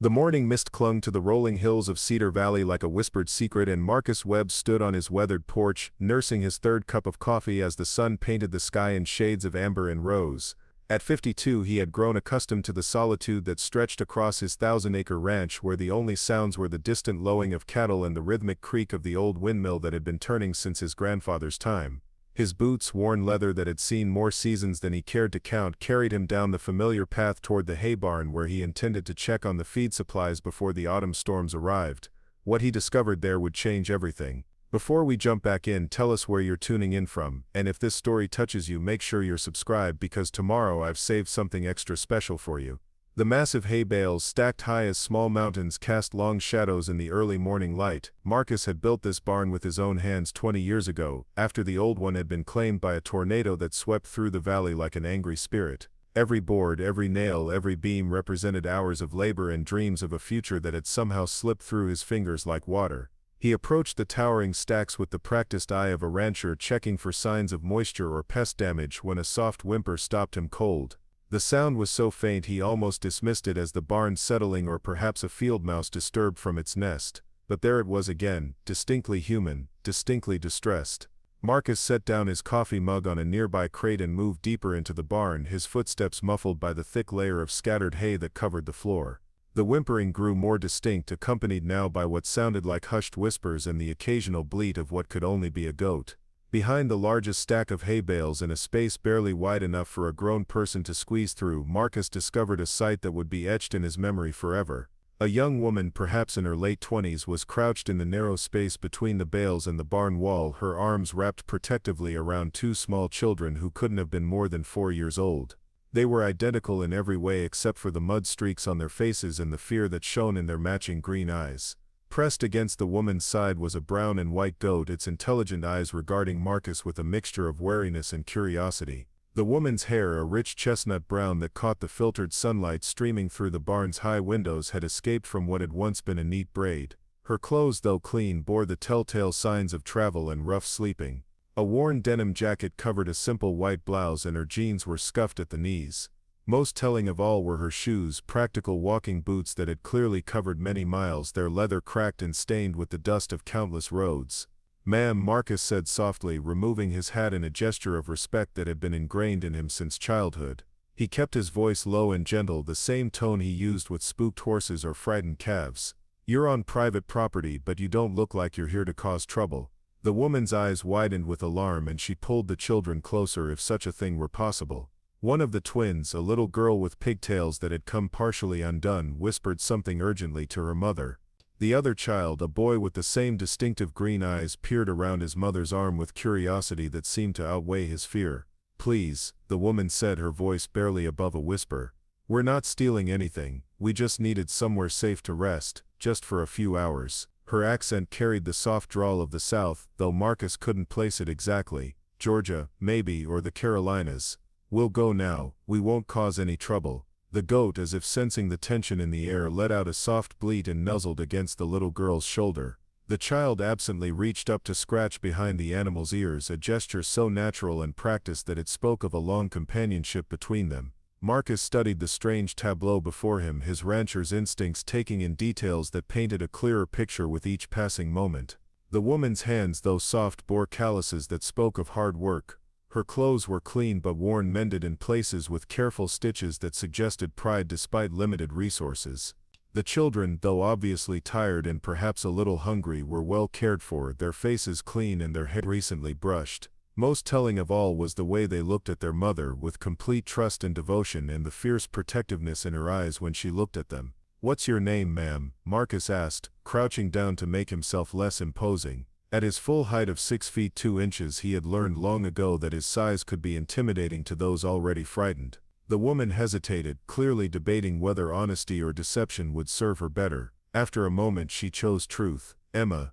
The morning mist clung to the rolling hills of Cedar Valley like a whispered secret, and Marcus Webb stood on his weathered porch, nursing his third cup of coffee as the sun painted the sky in shades of amber and rose. At 52 he had grown accustomed to the solitude that stretched across his thousand-acre ranch, where the only sounds were the distant lowing of cattle and the rhythmic creak of the old windmill that had been turning since his grandfather's time. His boots, worn leather that had seen more seasons than he cared to count, carried him down the familiar path toward the hay barn, where he intended to check on the feed supplies before the autumn storms arrived. What he discovered there would change everything. Before we jump back in, tell us where you're tuning in from, and if this story touches you, make sure you're subscribed, because tomorrow I've saved something extra special for you. The massive hay bales, stacked high as small mountains, cast long shadows in the early morning light. Marcus had built this barn with his own hands 20 years ago, after the old one had been claimed by a tornado that swept through the valley like an angry spirit. Every board, every nail, every beam represented hours of labor and dreams of a future that had somehow slipped through his fingers like water. He approached the towering stacks with the practiced eye of a rancher, checking for signs of moisture or pest damage, when a soft whimper stopped him cold. The sound was so faint he almost dismissed it as the barn settling, or perhaps a field mouse disturbed from its nest. But there it was again, distinctly human, distinctly distressed. Marcus set down his coffee mug on a nearby crate and moved deeper into the barn, his footsteps muffled by the thick layer of scattered hay that covered the floor. The whimpering grew more distinct, accompanied now by what sounded like hushed whispers and the occasional bleat of what could only be a goat. Behind the largest stack of hay bales, in a space barely wide enough for a grown person to squeeze through, Marcus discovered a sight that would be etched in his memory forever. A young woman, perhaps in her late 20s, was crouched in the narrow space between the bales and the barn wall, her arms wrapped protectively around two small children who couldn't have been more than 4 years old. They were identical in every way except for the mud streaks on their faces and the fear that shone in their matching green eyes. Pressed against the woman's side was a brown and white goat, its intelligent eyes regarding Marcus with a mixture of wariness and curiosity. The woman's hair, a rich chestnut brown that caught the filtered sunlight streaming through the barn's high windows, had escaped from what had once been a neat braid. Her clothes, though clean, bore the telltale signs of travel and rough sleeping. A worn denim jacket covered a simple white blouse, and her jeans were scuffed at the knees. Most telling of all were her shoes, practical walking boots that had clearly covered many miles, their leather cracked and stained with the dust of countless roads. "Ma'am," Marcus said softly, removing his hat in a gesture of respect that had been ingrained in him since childhood. He kept his voice low and gentle, the same tone he used with spooked horses or frightened calves. "You're on private property, but you don't look like you're here to cause trouble." The woman's eyes widened with alarm, and she pulled the children closer, if such a thing were possible. One of the twins, a little girl with pigtails that had come partially undone, whispered something urgently to her mother. The other child, a boy with the same distinctive green eyes, peered around his mother's arm with curiosity that seemed to outweigh his fear. "Please," the woman said, her voice barely above a whisper. "We're not stealing anything, we just needed somewhere safe to rest, just for a few hours." Her accent carried the soft drawl of the South, though Marcus couldn't place it exactly. "Georgia, maybe, or the Carolinas. We'll go now, we won't cause any trouble." The goat, as if sensing the tension in the air, let out a soft bleat and nuzzled against the little girl's shoulder. The child absently reached up to scratch behind the animal's ears, a gesture so natural and practiced that it spoke of a long companionship between them. Marcus studied the strange tableau before him, his rancher's instincts taking in details that painted a clearer picture with each passing moment. The woman's hands, though soft, bore calluses that spoke of hard work. Her clothes were clean but worn, mended in places with careful stitches that suggested pride despite limited resources. The children, though obviously tired and perhaps a little hungry, were well cared for, their faces clean and their hair recently brushed. Most telling of all was the way they looked at their mother, with complete trust and devotion, and the fierce protectiveness in her eyes when she looked at them. "What's your name, ma'am?" Marcus asked, crouching down to make himself less imposing. At his full height of 6 feet 2 inches, he had learned long ago that his size could be intimidating to those already frightened. The woman hesitated, clearly debating whether honesty or deception would serve her better. After a moment she chose truth. "Emma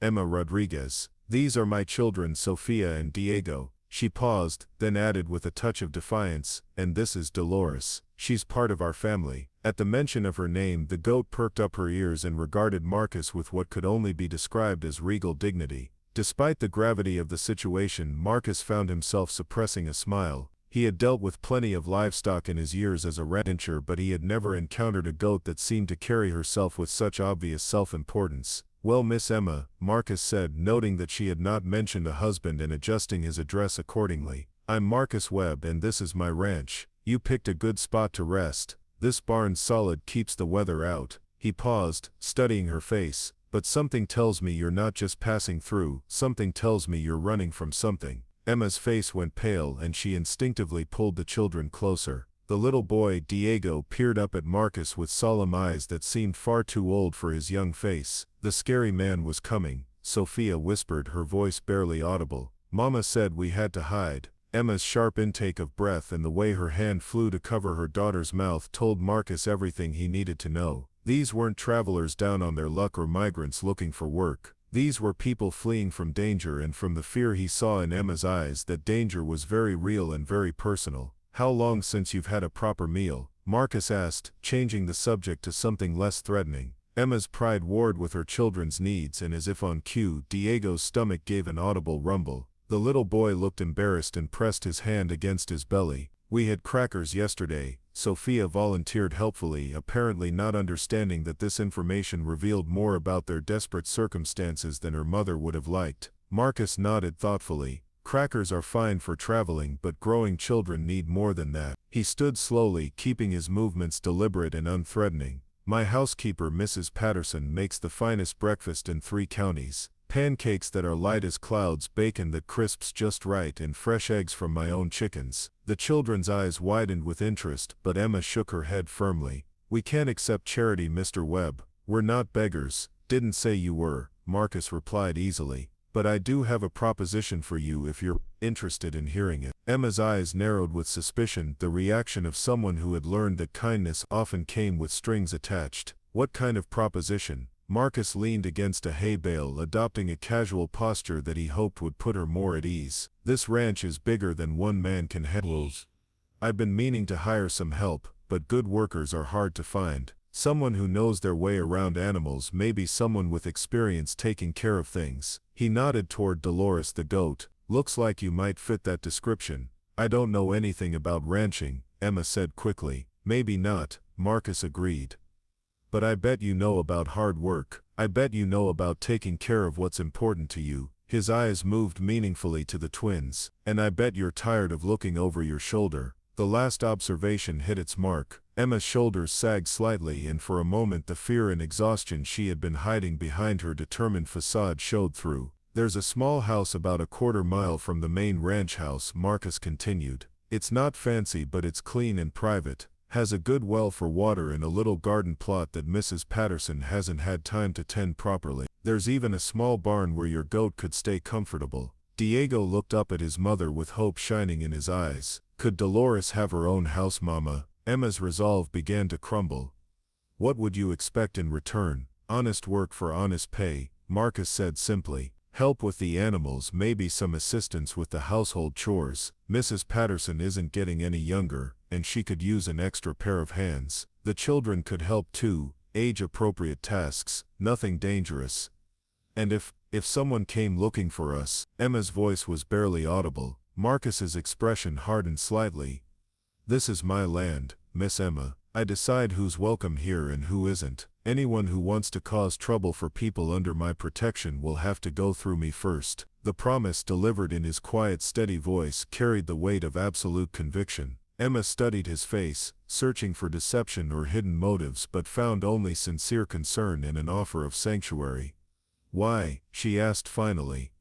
Rodriguez. These are my children, Sophia and Diego." She paused, then added with a touch of defiance, "And this is Dolores. She's part of our family." At the mention of her name, the goat perked up her ears and regarded Marcus with what could only be described as regal dignity. Despite the gravity of the situation, Marcus found himself suppressing a smile. He had dealt with plenty of livestock in his years as a rancher, but he had never encountered a goat that seemed to carry herself with such obvious self-importance. "Well, Miss Emma," Marcus said, noting that she had not mentioned a husband and adjusting his address accordingly. "I'm Marcus Webb and this is my ranch. You picked a good spot to rest. This barn's solid, keeps the weather out." He paused, studying her face. "But something tells me you're not just passing through, something tells me you're running from something." Emma's face went pale and she instinctively pulled the children closer. The little boy, Diego, peered up at Marcus with solemn eyes that seemed far too old for his young face. "The scary man was coming," Sophia whispered, her voice barely audible. "Mama said we had to hide." Emma's sharp intake of breath and the way her hand flew to cover her daughter's mouth told Marcus everything he needed to know. These weren't travelers down on their luck or migrants looking for work. These were people fleeing from danger, and from the fear he saw in Emma's eyes, that danger was very real and very personal. "How long since you've had a proper meal?" Marcus asked, changing the subject to something less threatening. Emma's pride warred with her children's needs, and as if on cue, Diego's stomach gave an audible rumble. The little boy looked embarrassed and pressed his hand against his belly. "We had crackers yesterday," Sophia volunteered helpfully, apparently not understanding that this information revealed more about their desperate circumstances than her mother would have liked. Marcus nodded thoughtfully. "Crackers are fine for traveling, but growing children need more than that." He stood slowly, keeping his movements deliberate and unthreatening. "My housekeeper, Mrs. Patterson, makes the finest breakfast in 3 counties. Pancakes that are light as clouds, bacon that crisps just right, and fresh eggs from my own chickens." The children's eyes widened with interest, but Emma shook her head firmly. "We can't accept charity, Mr. Webb. We're not beggars." "Didn't say you were," Marcus replied easily. "But I do have a proposition for you if you're interested in hearing it." Emma's eyes narrowed with suspicion, the reaction of someone who had learned that kindness often came with strings attached. "What kind of proposition?" Marcus leaned against a hay bale, adopting a casual posture that he hoped would put her more at ease. "This ranch is bigger than one man can handle. I've been meaning to hire some help, but good workers are hard to find. Someone who knows their way around animals, maybe someone with experience taking care of things." He nodded toward Dolores the goat. "Looks like you might fit that description." "I don't know anything about ranching," Emma said quickly. "Maybe not," Marcus agreed. "But I bet you know about hard work. I bet you know about taking care of what's important to you." His eyes moved meaningfully to the twins. "And I bet you're tired of looking over your shoulder." The last observation hit its mark. Emma's shoulders sagged slightly, and for a moment the fear and exhaustion she had been hiding behind her determined facade showed through. "There's a small house about a quarter-mile from the main ranch house," Marcus continued. "It's not fancy, but it's clean and private. Has a good well for water and a little garden plot that Mrs. Patterson hasn't had time to tend properly. There's even a small barn where your goat could stay comfortable." Diego looked up at his mother with hope shining in his eyes. Could Dolores have her own house, Mama? Emma's resolve began to crumble. "What would you expect in return?" "Honest work for honest pay," Marcus said simply. "Help with the animals, maybe some assistance with the household chores. Mrs. Patterson isn't getting any younger, and she could use an extra pair of hands. The children could help too, age-appropriate tasks, nothing dangerous. And if someone came looking for us," Emma's voice was barely audible. Marcus's expression hardened slightly. "This is my land, Miss Emma. I decide who's welcome here and who isn't. Anyone who wants to cause trouble for people under my protection will have to go through me first." The promise, delivered in his quiet, steady voice, carried the weight of absolute conviction. Emma studied his face, searching for deception or hidden motives, but found only sincere concern and an offer of sanctuary. "Why?" she asked finally.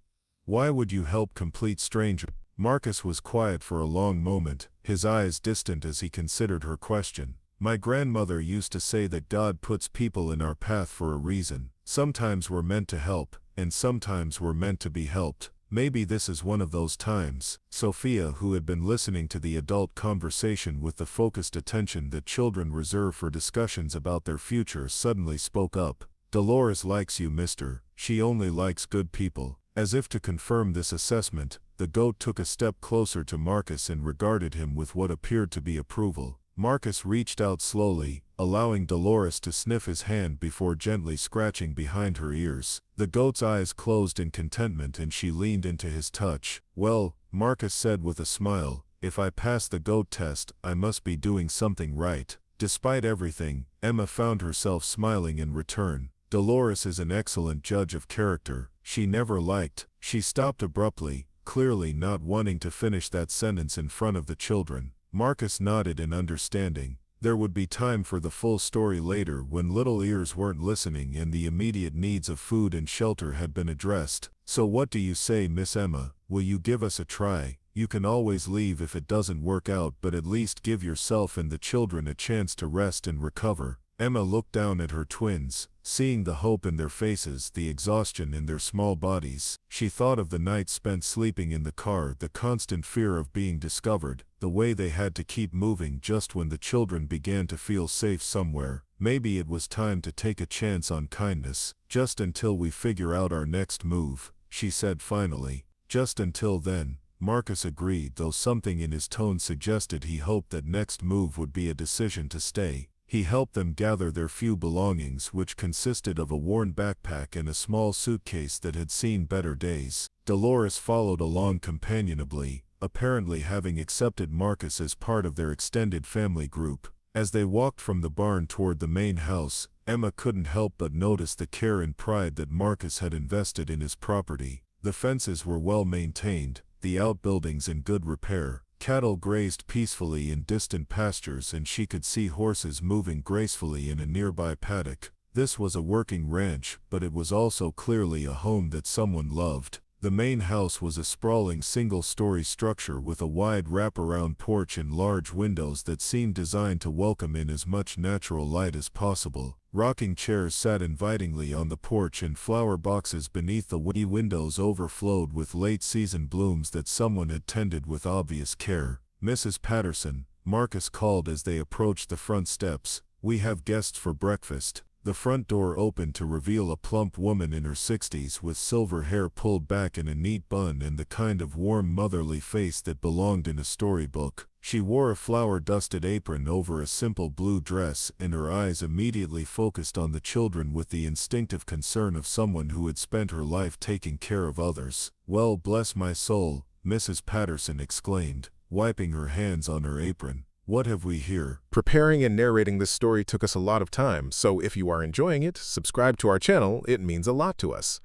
"Why would you help complete strangers?" Marcus was quiet for a long moment, his eyes distant as he considered her question. "My grandmother used to say that God puts people in our path for a reason. Sometimes we're meant to help, and sometimes we're meant to be helped. Maybe this is one of those times." Sophia, who had been listening to the adult conversation with the focused attention that children reserve for discussions about their future, suddenly spoke up. "Dolores likes you, mister. She only likes good people." As if to confirm this assessment, the goat took a step closer to Marcus and regarded him with what appeared to be approval. Marcus reached out slowly, allowing Dolores to sniff his hand before gently scratching behind her ears. The goat's eyes closed in contentment and she leaned into his touch. "Well," Marcus said with a smile, If I pass the goat test, I must be doing something right. Despite everything, Emma found herself smiling in return. Dolores is an excellent judge of character. She never liked. She stopped abruptly, clearly not wanting to finish that sentence in front of the children. Marcus nodded in understanding. There would be time for the full story later when little ears weren't listening and the immediate needs of food and shelter had been addressed. So what do you say, Miss Emma? Will you give us a try? You can always leave if it doesn't work out, but at least give yourself and the children a chance to rest and recover. Emma looked down at her twins, seeing the hope in their faces, the exhaustion in their small bodies. She thought of the night spent sleeping in the car, the constant fear of being discovered, the way they had to keep moving just when the children began to feel safe somewhere. Maybe it was time to take a chance on kindness, just until we figure out our next move, she said finally. Just until then, Marcus agreed, though something in his tone suggested he hoped that next move would be a decision to stay. He helped them gather their few belongings, which consisted of a worn backpack and a small suitcase that had seen better days. Dolores followed along companionably, apparently having accepted Marcus as part of their extended family group. As they walked from the barn toward the main house, Emma couldn't help but notice the care and pride that Marcus had invested in his property. The fences were well maintained, the outbuildings in good repair. Cattle grazed peacefully in distant pastures and she could see horses moving gracefully in a nearby paddock. This was a working ranch, but it was also clearly a home that someone loved. The main house was a sprawling single-story structure with a wide wraparound porch and large windows that seemed designed to welcome in as much natural light as possible. Rocking chairs sat invitingly on the porch and flower boxes beneath the windows overflowed with late-season blooms that someone had tended with obvious care. "Mrs. Patterson," Marcus called as they approached the front steps, "we have guests for breakfast." The front door opened to reveal a plump woman in her 60s with silver hair pulled back in a neat bun and the kind of warm motherly face that belonged in a storybook. She wore a flower-dusted apron over a simple blue dress, and her eyes immediately focused on the children with the instinctive concern of someone who had spent her life taking care of others. "Well, bless my soul," Mrs. Patterson exclaimed, wiping her hands on her apron. "What have we here?" Preparing and narrating this story took us a lot of time, so if you are enjoying it, subscribe to our channel, it means a lot to us.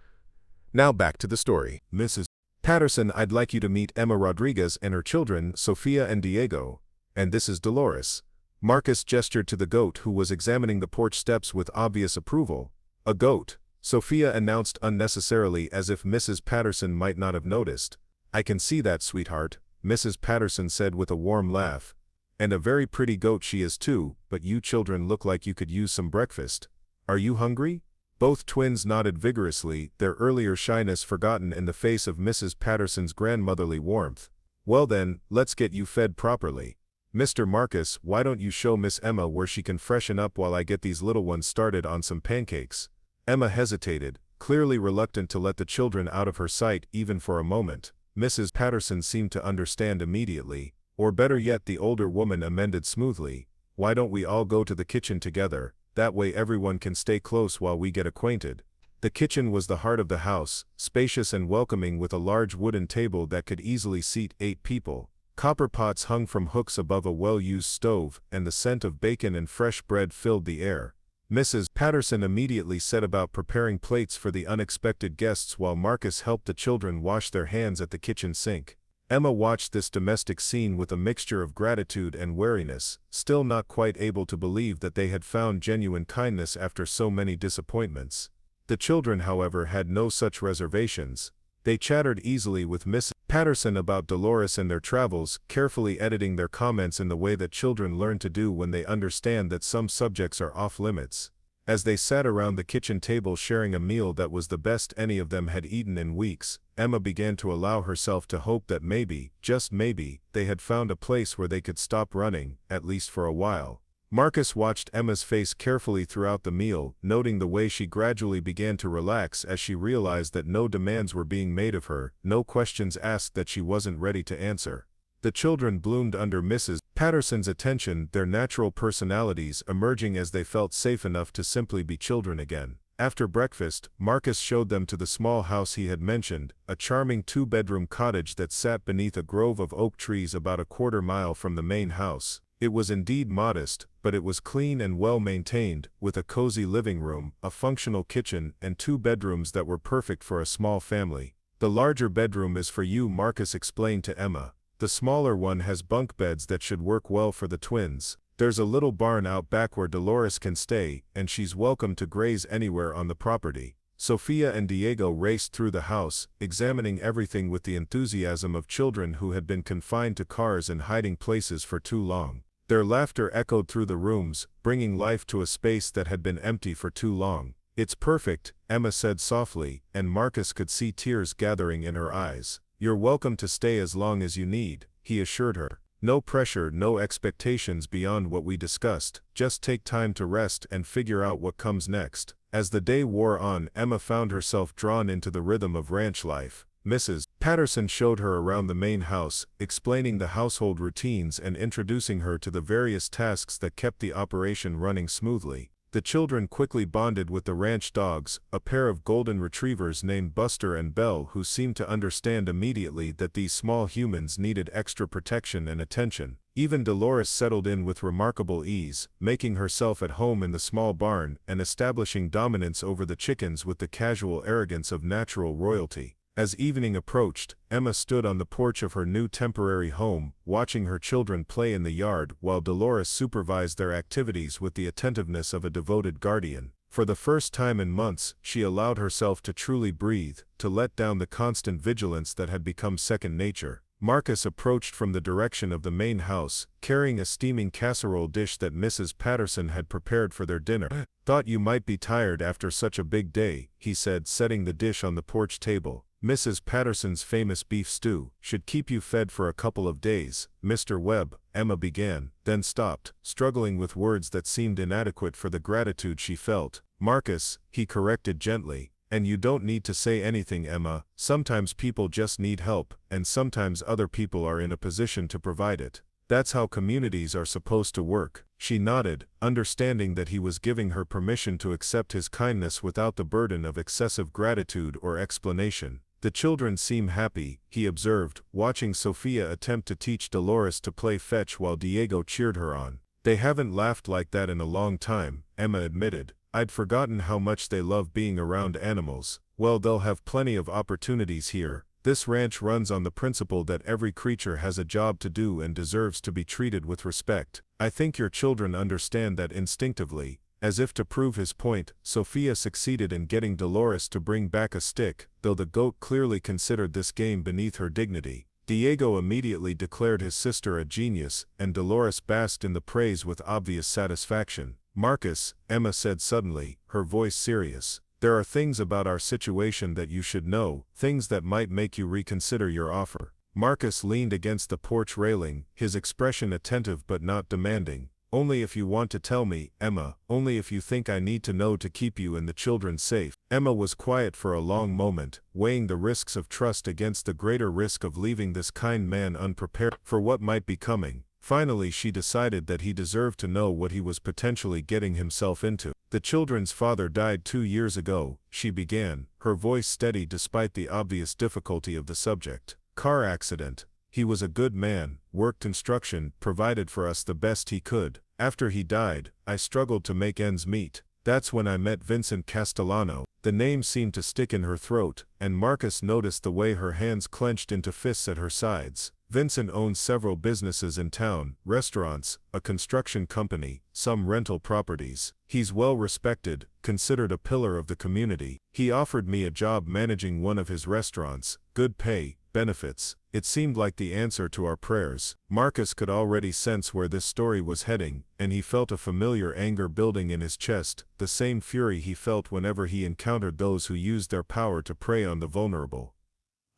Now back to the story. "Mrs. Patterson, I'd like you to meet Emma Rodriguez and her children, Sofia and Diego. And this is Dolores." Marcus gestured to the goat who was examining the porch steps with obvious approval. "A goat," Sofia announced unnecessarily as if Mrs. Patterson might not have noticed. "I can see that, sweetheart," Mrs. Patterson said with a warm laugh. "And a very pretty goat she is too, but you children look like you could use some breakfast. Are you hungry?" Both twins nodded vigorously, their earlier shyness forgotten in the face of Mrs. Patterson's grandmotherly warmth. "Well then, let's get you fed properly. Mr. Marcus, why don't you show Miss Emma where she can freshen up while I get these little ones started on some pancakes?" Emma hesitated, clearly reluctant to let the children out of her sight even for a moment. Mrs. Patterson seemed to understand immediately. Or better yet, the older woman amended smoothly, "Why don't we all go to the kitchen together? That way everyone can stay close while we get acquainted." The kitchen was the heart of the house, spacious and welcoming with a large wooden table that could easily seat 8 people. Copper pots hung from hooks above a well-used stove, and the scent of bacon and fresh bread filled the air. Mrs. Patterson immediately set about preparing plates for the unexpected guests while Marcus helped the children wash their hands at the kitchen sink. Emma watched this domestic scene with a mixture of gratitude and wariness, still not quite able to believe that they had found genuine kindness after so many disappointments. The children, however, had no such reservations. They chattered easily with Mrs. Patterson about Dolores and their travels, carefully editing their comments in the way that children learn to do when they understand that some subjects are off-limits. As they sat around the kitchen table sharing a meal that was the best any of them had eaten in weeks, Emma began to allow herself to hope that maybe, just maybe, they had found a place where they could stop running, at least for a while. Marcus watched Emma's face carefully throughout the meal, noting the way she gradually began to relax as she realized that no demands were being made of her, no questions asked that she wasn't ready to answer. The children bloomed under Mrs. Patterson's attention, their natural personalities emerging as they felt safe enough to simply be children again. After breakfast, Marcus showed them to the small house he had mentioned, a charming two-bedroom cottage that sat beneath a grove of oak trees about a quarter-mile from the main house. It was indeed modest, but it was clean and well-maintained, with a cozy living room, a functional kitchen, and 2 bedrooms that were perfect for a small family. "The larger bedroom is for you," Marcus explained to Emma. "The smaller one has bunk beds that should work well for the twins. There's a little barn out back where Dolores can stay, and she's welcome to graze anywhere on the property." Sofia and Diego raced through the house, examining everything with the enthusiasm of children who had been confined to cars and hiding places for too long. Their laughter echoed through the rooms, bringing life to a space that had been empty for too long. "It's perfect," Emma said softly, and Marcus could see tears gathering in her eyes. "You're welcome to stay as long as you need," he assured her. "No pressure, no expectations beyond what we discussed, just take time to rest and figure out what comes next." As the day wore on, Emma found herself drawn into the rhythm of ranch life. Mrs. Patterson showed her around the main house, explaining the household routines and introducing her to the various tasks that kept the operation running smoothly. The children quickly bonded with the ranch dogs, a pair of golden retrievers named Buster and Belle, who seemed to understand immediately that these small humans needed extra protection and attention. Even Dolores settled in with remarkable ease, making herself at home in the small barn and establishing dominance over the chickens with the casual arrogance of natural royalty. As evening approached, Emma stood on the porch of her new temporary home, watching her children play in the yard while Dolores supervised their activities with the attentiveness of a devoted guardian. For the first time in months, she allowed herself to truly breathe, to let down the constant vigilance that had become second nature. Marcus approached from the direction of the main house, carrying a steaming casserole dish that Mrs. Patterson had prepared for their dinner. "Thought you might be tired after such a big day," he said, setting the dish on the porch table. "Mrs. Patterson's famous beef stew should keep you fed for a couple of days, Mr. Webb," Emma began, then stopped, struggling with words that seemed inadequate for the gratitude she felt. "Marcus," he corrected gently, "and you don't need to say anything, Emma. Sometimes people just need help, and sometimes other people are in a position to provide it. That's how communities are supposed to work." She nodded, understanding that he was giving her permission to accept his kindness without the burden of excessive gratitude or explanation. "The children seem happy," he observed, watching Sofia attempt to teach Dolores to play fetch while Diego cheered her on. "They haven't laughed like that in a long time," Emma admitted. "I'd forgotten how much they love being around animals." "Well, they'll have plenty of opportunities here. This ranch runs on the principle that every creature has a job to do and deserves to be treated with respect. I think your children understand that instinctively." As if to prove his point, Sofia succeeded in getting Dolores to bring back a stick, though the goat clearly considered this game beneath her dignity. Diego immediately declared his sister a genius, and Dolores basked in the praise with obvious satisfaction. "Marcus," Emma said suddenly, her voice serious, "there are things about our situation that you should know, things that might make you reconsider your offer." Marcus leaned against the porch railing, his expression attentive but not demanding. "Only if you want to tell me, Emma, only if you think I need to know to keep you and the children safe." Emma was quiet for a long moment, weighing the risks of trust against the greater risk of leaving this kind man unprepared for what might be coming. Finally she decided that he deserved to know what he was potentially getting himself into. "The children's father died 2 years ago," she began, her voice steady despite the obvious difficulty of the subject. "Car accident. He was a good man, worked construction, provided for us the best he could. After he died, I struggled to make ends meet. That's when I met Vincent Castellano." The name seemed to stick in her throat, and Marcus noticed the way her hands clenched into fists at her sides. "Vincent owns several businesses in town, restaurants, a construction company, some rental properties. He's well respected, considered a pillar of the community. He offered me a job managing one of his restaurants, good pay, benefits." It seemed like the answer to our prayers. Marcus could already sense where this story was heading, and he felt a familiar anger building in his chest, the same fury he felt whenever he encountered those who used their power to prey on the vulnerable.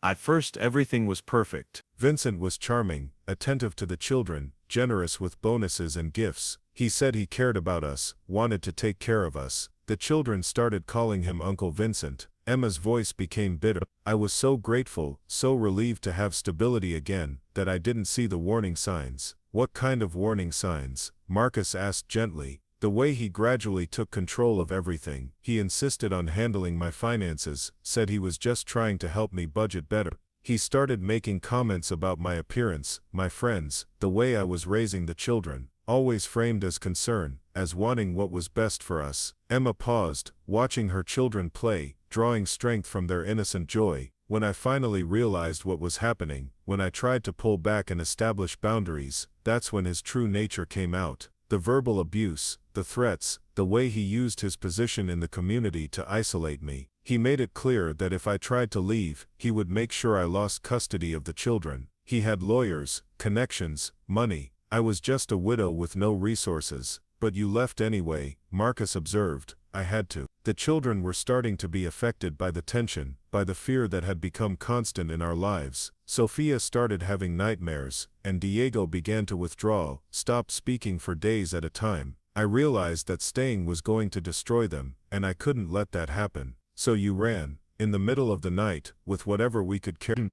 "At first everything was perfect. Vincent was charming, attentive to the children, generous with bonuses and gifts. He said he cared about us, wanted to take care of us. The children started calling him Uncle Vincent." Emma's voice became bitter. "I was so grateful, so relieved to have stability again, that I didn't see the warning signs." "What kind of warning signs?" Marcus asked gently. The way he gradually took control of everything. He insisted on handling my finances, said he was just trying to help me budget better. He started making comments about my appearance, my friends, the way I was raising the children, always framed as concern, as wanting what was best for us. Emma paused, watching her children play, drawing strength from their innocent joy. When I finally realized what was happening, when I tried to pull back and establish boundaries, that's when his true nature came out. The verbal abuse, the threats, the way he used his position in the community to isolate me. He made it clear that if I tried to leave, he would make sure I lost custody of the children. He had lawyers, connections, money. I was just a widow with no resources. But you left anyway, Marcus observed. I had to. The children were starting to be affected by the tension, by the fear that had become constant in our lives. Sophia started having nightmares, and Diego began to withdraw, stopped speaking for days at a time. I realized that staying was going to destroy them, and I couldn't let that happen. So you ran, in the middle of the night, with whatever we could carry.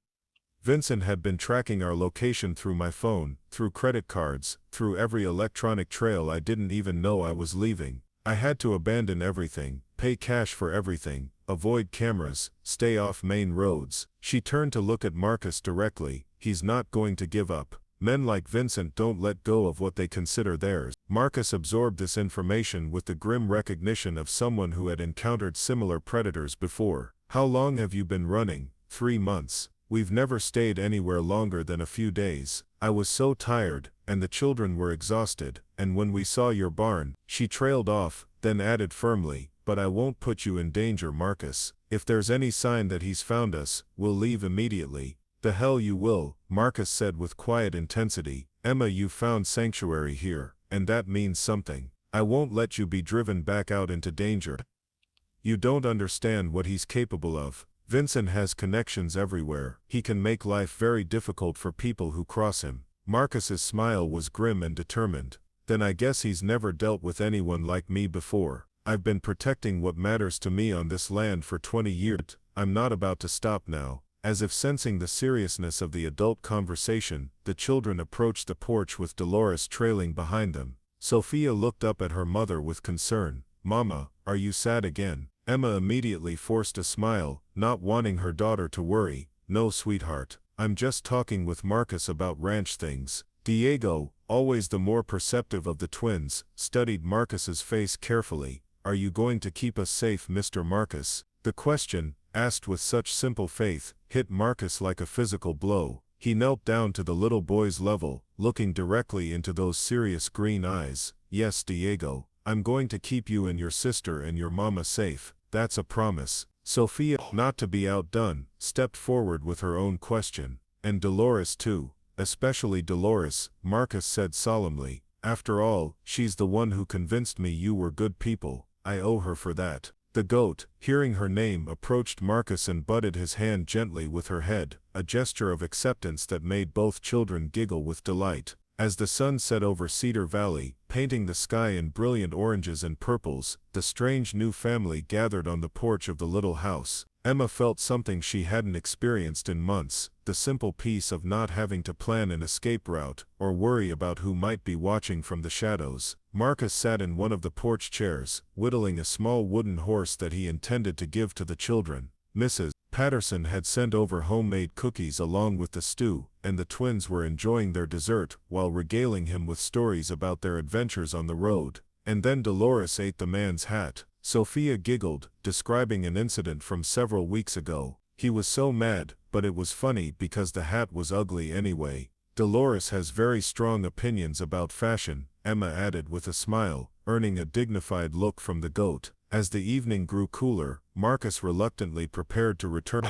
Vincent had been tracking our location through my phone, through credit cards, through every electronic trail. I didn't even know I was leaving. I had to abandon everything, pay cash for everything, avoid cameras, stay off main roads. She turned to look at Marcus directly. He's not going to give up. Men like Vincent don't let go of what they consider theirs. Marcus absorbed this information with the grim recognition of someone who had encountered similar predators before. How long have you been running? 3 months. We've never stayed anywhere longer than a few days. I was so tired, and the children were exhausted, and when we saw your barn, she trailed off, then added firmly, but I won't put you in danger, Marcus. If there's any sign that he's found us, we'll leave immediately. The hell you will, Marcus said with quiet intensity. Emma, you found sanctuary here, and that means something. I won't let you be driven back out into danger. You don't understand what he's capable of. Vincent has connections everywhere. He can make life very difficult for people who cross him. Marcus's smile was grim and determined. Then I guess he's never dealt with anyone like me before. I've been protecting what matters to me on this land for 20 years. I'm not about to stop now. As if sensing the seriousness of the adult conversation, the children approached the porch with Dolores trailing behind them. Sophia looked up at her mother with concern. Mama, are you sad again? Emma immediately forced a smile, not wanting her daughter to worry. No, sweetheart. I'm just talking with Marcus about ranch things. Diego, always the more perceptive of the twins, studied Marcus's face carefully. Are you going to keep us safe, Mr. Marcus? The question, asked with such simple faith, hit Marcus like a physical blow. He knelt down to the little boy's level, looking directly into those serious green eyes. Yes, Diego, I'm going to keep you and your sister and your mama safe. That's a promise. Sophia, not to be outdone, stepped forward with her own question. And Dolores too. Especially Dolores, Marcus said solemnly. After all, she's the one who convinced me you were good people. I owe her for that. The goat, hearing her name, approached Marcus and butted his hand gently with her head, a gesture of acceptance that made both children giggle with delight. As the sun set over Cedar Valley, painting the sky in brilliant oranges and purples, the strange new family gathered on the porch of the little house. Emma felt something she hadn't experienced in months, the simple peace of not having to plan an escape route, or worry about who might be watching from the shadows. Marcus sat in one of the porch chairs, whittling a small wooden horse that he intended to give to the children. Mrs. Patterson had sent over homemade cookies along with the stew, and the twins were enjoying their dessert while regaling him with stories about their adventures on the road. And then Dolores ate the man's hat. Sophia giggled, describing an incident from several weeks ago. He was so mad, but it was funny because the hat was ugly anyway. Dolores has very strong opinions about fashion, Emma added with a smile, earning a dignified look from the goat. As the evening grew cooler, Marcus reluctantly prepared to return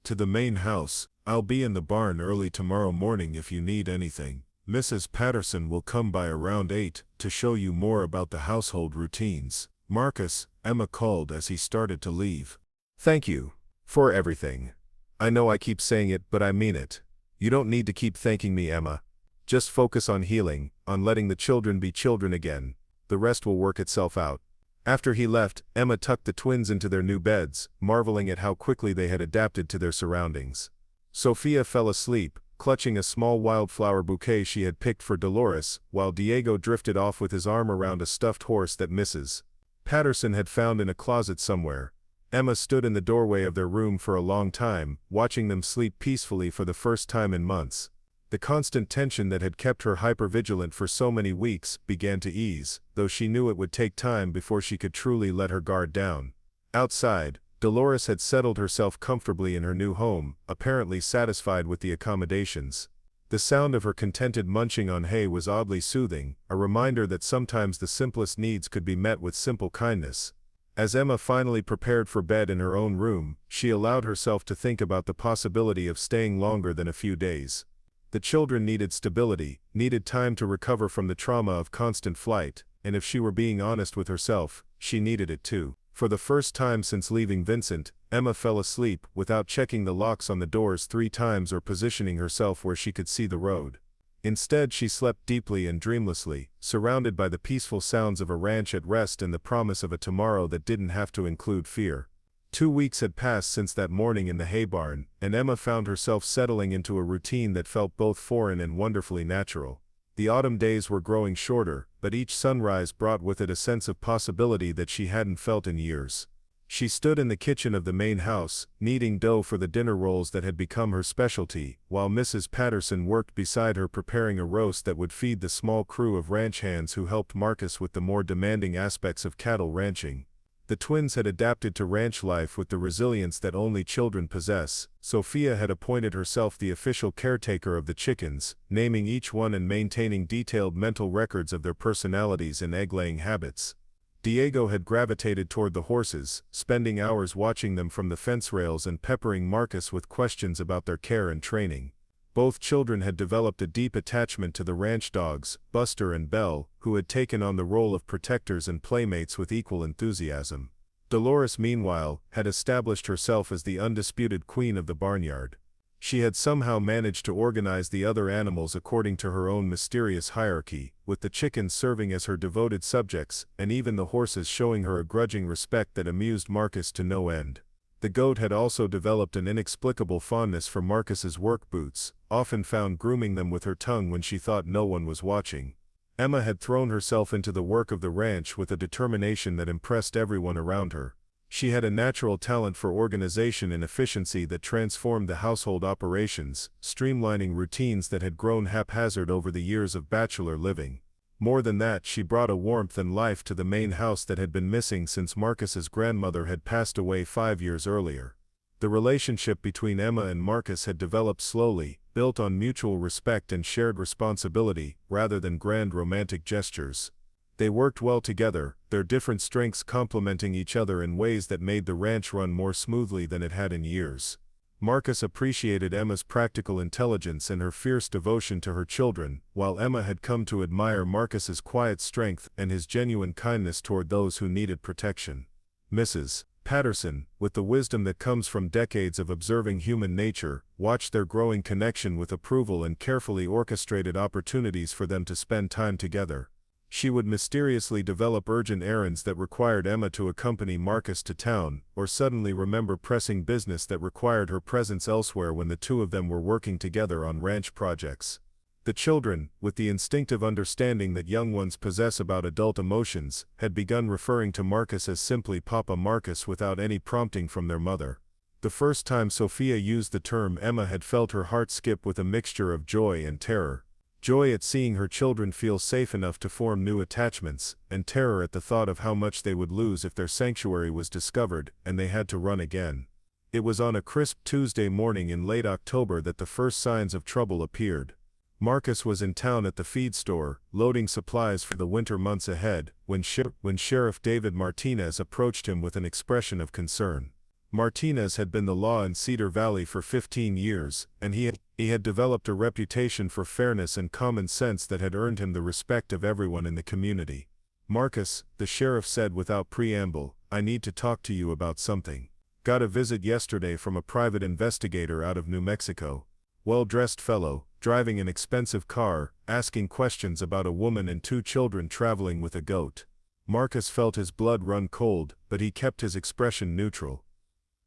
to the main house. I'll be in the barn early tomorrow morning if you need anything. Mrs. Patterson will come by around 8 to show you more about the household routines. Marcus, Emma called as he started to leave. Thank you for everything. I know I keep saying it, but I mean it. You don't need to keep thanking me, Emma. Just focus on healing, on letting the children be children again. The rest will work itself out. After he left, Emma tucked the twins into their new beds, marveling at how quickly they had adapted to their surroundings. Sophia fell asleep, clutching a small wildflower bouquet she had picked for Dolores, while Diego drifted off with his arm around a stuffed horse that Mrs. Patterson had found in a closet somewhere. Emma stood in the doorway of their room for a long time, watching them sleep peacefully for the first time in months. The constant tension that had kept her hypervigilant for so many weeks began to ease, though she knew it would take time before she could truly let her guard down. Outside, Dolores had settled herself comfortably in her new home, apparently satisfied with the accommodations. The sound of her contented munching on hay was oddly soothing, a reminder that sometimes the simplest needs could be met with simple kindness. As Emma finally prepared for bed in her own room, she allowed herself to think about the possibility of staying longer than a few days. The children needed stability, needed time to recover from the trauma of constant flight, and if she were being honest with herself, she needed it too. For the first time since leaving Vincent, Emma fell asleep without checking the locks on the doors 3 times or positioning herself where she could see the road. Instead, she slept deeply and dreamlessly, surrounded by the peaceful sounds of a ranch at rest and the promise of a tomorrow that didn't have to include fear. 2 weeks had passed since that morning in the hay barn, and Emma found herself settling into a routine that felt both foreign and wonderfully natural. The autumn days were growing shorter, but each sunrise brought with it a sense of possibility that she hadn't felt in years. She stood in the kitchen of the main house, kneading dough for the dinner rolls that had become her specialty, while Mrs. Patterson worked beside her preparing a roast that would feed the small crew of ranch hands who helped Marcus with the more demanding aspects of cattle ranching. The twins had adapted to ranch life with the resilience that only children possess. Sophia had appointed herself the official caretaker of the chickens, naming each one and maintaining detailed mental records of their personalities and egg-laying habits. Diego had gravitated toward the horses, spending hours watching them from the fence rails and peppering Marcus with questions about their care and training. Both children had developed a deep attachment to the ranch dogs, Buster and Belle, who had taken on the role of protectors and playmates with equal enthusiasm. Dolores, meanwhile, had established herself as the undisputed queen of the barnyard. She had somehow managed to organize the other animals according to her own mysterious hierarchy, with the chickens serving as her devoted subjects, and even the horses showing her a grudging respect that amused Marcus to no end. The goat had also developed an inexplicable fondness for Marcus's work boots, often found grooming them with her tongue when she thought no one was watching. Emma had thrown herself into the work of the ranch with a determination that impressed everyone around her. She had a natural talent for organization and efficiency that transformed the household operations, streamlining routines that had grown haphazard over the years of bachelor living. More than that, she brought a warmth and life to the main house that had been missing since Marcus's grandmother had passed away 5 years earlier. The relationship between Emma and Marcus had developed slowly, built on mutual respect and shared responsibility, rather than grand romantic gestures. They worked well together, their different strengths complementing each other in ways that made the ranch run more smoothly than it had in years. Marcus appreciated Emma's practical intelligence and her fierce devotion to her children, while Emma had come to admire Marcus's quiet strength and his genuine kindness toward those who needed protection. Mrs. Patterson, with the wisdom that comes from decades of observing human nature, watched their growing connection with approval and carefully orchestrated opportunities for them to spend time together. She would mysteriously develop urgent errands that required Emma to accompany Marcus to town, or suddenly remember pressing business that required her presence elsewhere when the two of them were working together on ranch projects. The children, with the instinctive understanding that young ones possess about adult emotions, had begun referring to Marcus as simply Papa Marcus without any prompting from their mother. The first time Sophia used the term, Emma had felt her heart skip with a mixture of joy and terror. Joy at seeing her children feel safe enough to form new attachments, and terror at the thought of how much they would lose if their sanctuary was discovered, and they had to run again. It was on a crisp Tuesday morning in late October that the first signs of trouble appeared. Marcus was in town at the feed store, loading supplies for the winter months ahead, when Sheriff David Martinez approached him with an expression of concern. Martinez had been the law in Cedar Valley for 15 years, and he had developed a reputation for fairness and common sense that had earned him the respect of everyone in the community. "Marcus," the sheriff said without preamble, "I need to talk to you about something. Got a visit yesterday from a private investigator out of New Mexico. Well-dressed fellow, driving an expensive car, asking questions about a woman and 2 children traveling with a goat." Marcus felt his blood run cold, but he kept his expression neutral.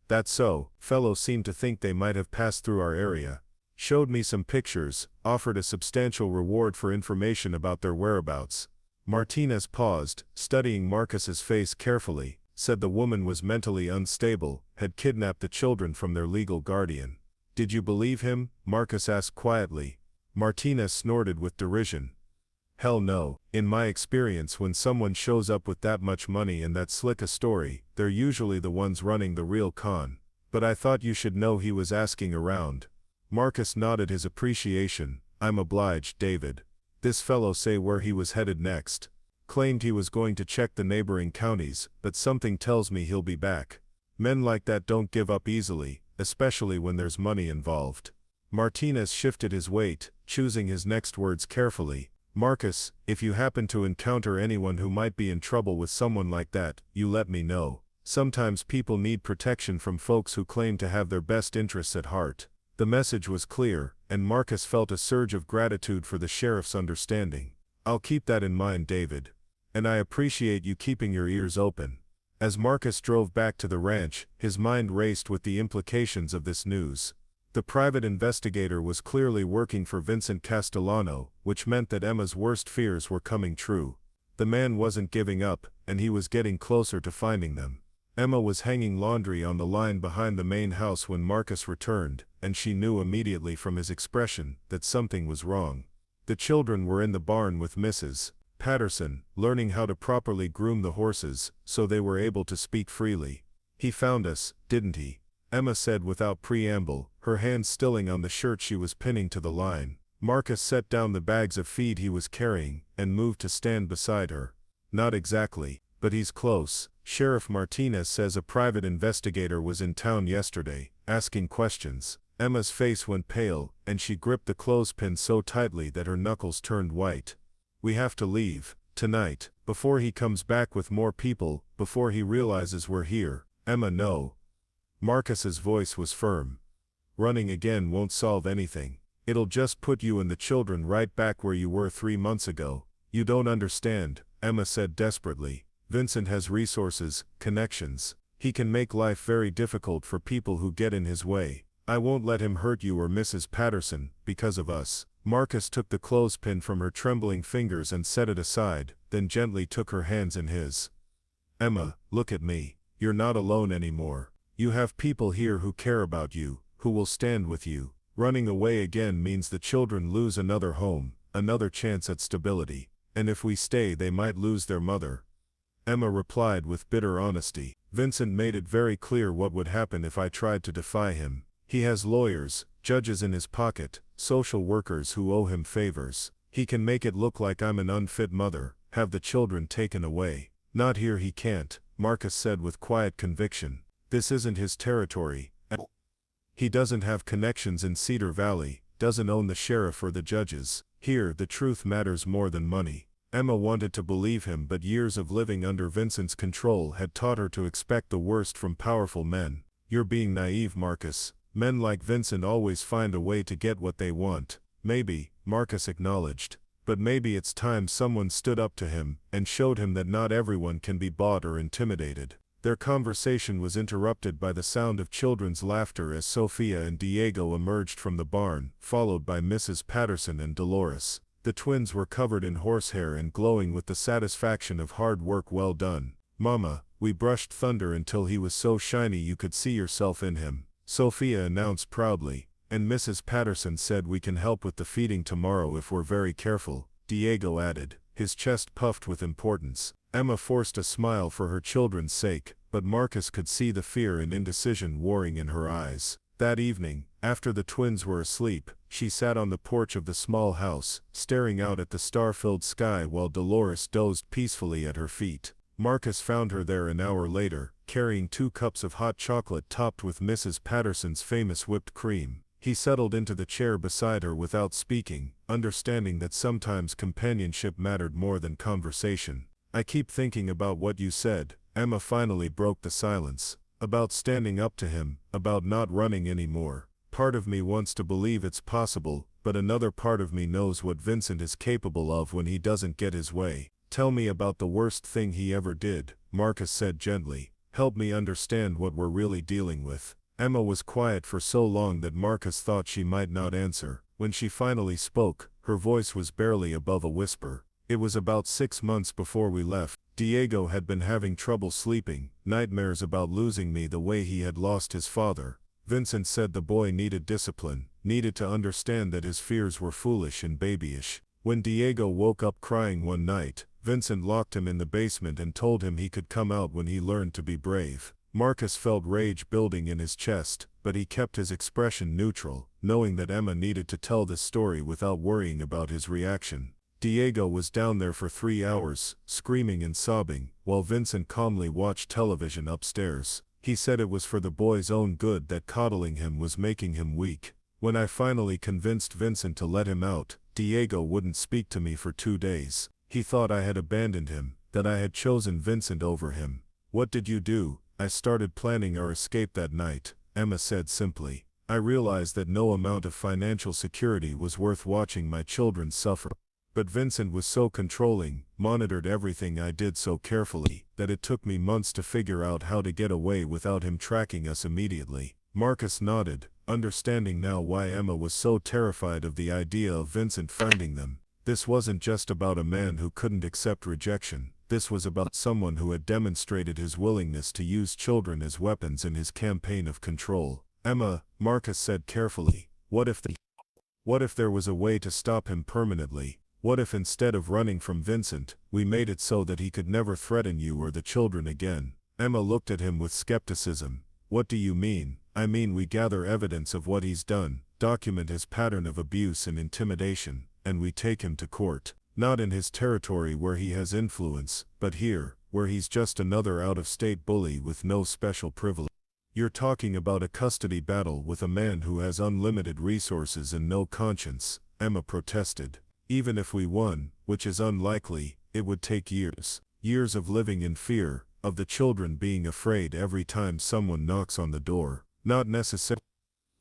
"That's so, fellow seemed to think they might have passed through our area. Showed me some pictures, offered a substantial reward for information about their whereabouts. Martinez paused, studying Marcus's face carefully, said the woman was mentally unstable, had kidnapped the children from their legal guardian. Did you believe him? Marcus asked quietly. Martinez snorted with derision. Hell no. In my experience, when someone shows up with that much money and that slick a story, they're usually the ones running the real con. But I thought you should know he was asking around. Marcus nodded his appreciation. I'm obliged, David. This fellow say where he was headed next. Claimed he was going to check the neighboring counties, but something tells me he'll be back. Men like that don't give up easily, especially when there's money involved. Martinez shifted his weight, choosing his next words carefully. Marcus, if you happen to encounter anyone who might be in trouble with someone like that, you let me know. Sometimes people need protection from folks who claim to have their best interests at heart. The message was clear, and Marcus felt a surge of gratitude for the sheriff's understanding. I'll keep that in mind, David. And I appreciate you keeping your ears open. As Marcus drove back to the ranch, his mind raced with the implications of this news. The private investigator was clearly working for Vincent Castellano, which meant that Emma's worst fears were coming true. The man wasn't giving up, and he was getting closer to finding them. Emma was hanging laundry on the line behind the main house when Marcus returned, and she knew immediately from his expression that something was wrong. The children were in the barn with Mrs. Patterson, learning how to properly groom the horses, so they were able to speak freely. He found us, didn't he? Emma said without preamble, her hand stilling on the shirt she was pinning to the line. Marcus set down the bags of feed he was carrying, and moved to stand beside her. Not exactly, but he's close. Sheriff Martinez says a private investigator was in town yesterday, asking questions. Emma's face went pale, and she gripped the clothespin so tightly that her knuckles turned white. We have to leave, tonight, before he comes back with more people, before he realizes we're here. Emma, no. Marcus's voice was firm. Running again won't solve anything. It'll just put you and the children right back where you were 3 months ago. You don't understand, Emma said desperately. Vincent has resources, connections. He can make life very difficult for people who get in his way. I won't let him hurt you or Mrs. Patterson, because of us. Marcus took the clothespin from her trembling fingers and set it aside, then gently took her hands in his. Emma, look at me. You're not alone anymore. You have people here who care about you, who will stand with you. Running away again means the children lose another home, another chance at stability. And if we stay, they might lose their mother. Emma replied with bitter honesty. Vincent made it very clear what would happen if I tried to defy him. He has lawyers, judges in his pocket, social workers who owe him favors. He can make it look like I'm an unfit mother, have the children taken away. Not here, he can't, Marcus said with quiet conviction. This isn't his territory. He doesn't have connections in Cedar Valley, doesn't own the sheriff or the judges. Here, the truth matters more than money. Emma wanted to believe him, but years of living under Vincent's control had taught her to expect the worst from powerful men. You're being naive, Marcus. Men like Vincent always find a way to get what they want. Maybe, Marcus acknowledged. But maybe it's time someone stood up to him and showed him that not everyone can be bought or intimidated. Their conversation was interrupted by the sound of children's laughter as Sophia and Diego emerged from the barn, followed by Mrs. Patterson and Dolores. The twins were covered in horsehair and glowing with the satisfaction of hard work well done. Mama, we brushed Thunder until he was so shiny you could see yourself in him, Sophia announced proudly, and Mrs. Patterson said we can help with the feeding tomorrow if we're very careful, Diego added, his chest puffed with importance. Emma forced a smile for her children's sake, but Marcus could see the fear and indecision warring in her eyes. That evening, after the twins were asleep, she sat on the porch of the small house, staring out at the star-filled sky while Dolores dozed peacefully at her feet. Marcus found her there an hour later, carrying 2 cups of hot chocolate topped with Mrs. Patterson's famous whipped cream. He settled into the chair beside her without speaking, understanding that sometimes companionship mattered more than conversation. I keep thinking about what you said, Emma finally broke the silence. About standing up to him, about not running anymore. Part of me wants to believe it's possible, but another part of me knows what Vincent is capable of when he doesn't get his way. Tell me about the worst thing he ever did, Marcus said gently. Help me understand what we're really dealing with. Emma was quiet for so long that Marcus thought she might not answer. When she finally spoke, her voice was barely above a whisper. It was about 6 months before we left. Diego had been having trouble sleeping, nightmares about losing me the way he had lost his father. Vincent said the boy needed discipline, needed to understand that his fears were foolish and babyish. When Diego woke up crying one night, Vincent locked him in the basement and told him he could come out when he learned to be brave. Marcus felt rage building in his chest, but he kept his expression neutral, knowing that Emma needed to tell this story without worrying about his reaction. Diego was down there for 3 hours, screaming and sobbing, while Vincent calmly watched television upstairs. He said it was for the boy's own good that coddling him was making him weak. When I finally convinced Vincent to let him out, Diego wouldn't speak to me for 2 days. He thought I had abandoned him, that I had chosen Vincent over him. What did you do? I started planning our escape that night, Emma said simply. I realized that no amount of financial security was worth watching my children suffer. But Vincent was so controlling, monitored everything I did so carefully, that it took me months to figure out how to get away without him tracking us immediately. Marcus nodded, understanding now why Emma was so terrified of the idea of Vincent finding them. This wasn't just about a man who couldn't accept rejection. This was about someone who had demonstrated his willingness to use children as weapons in his campaign of control. Emma, Marcus said carefully, what if there was a way to stop him permanently? What if instead of running from Vincent, we made it so that he could never threaten you or the children again? Emma looked at him with skepticism. What do you mean? I mean we gather evidence of what he's done, document his pattern of abuse and intimidation, and we take him to court. Not in his territory where he has influence, but here, where he's just another out-of-state bully with no special privilege. You're talking about a custody battle with a man who has unlimited resources and no conscience, Emma protested. Even if we won, which is unlikely, it would take years. Years of living in fear, of the children being afraid every time someone knocks on the door. Not necessarily,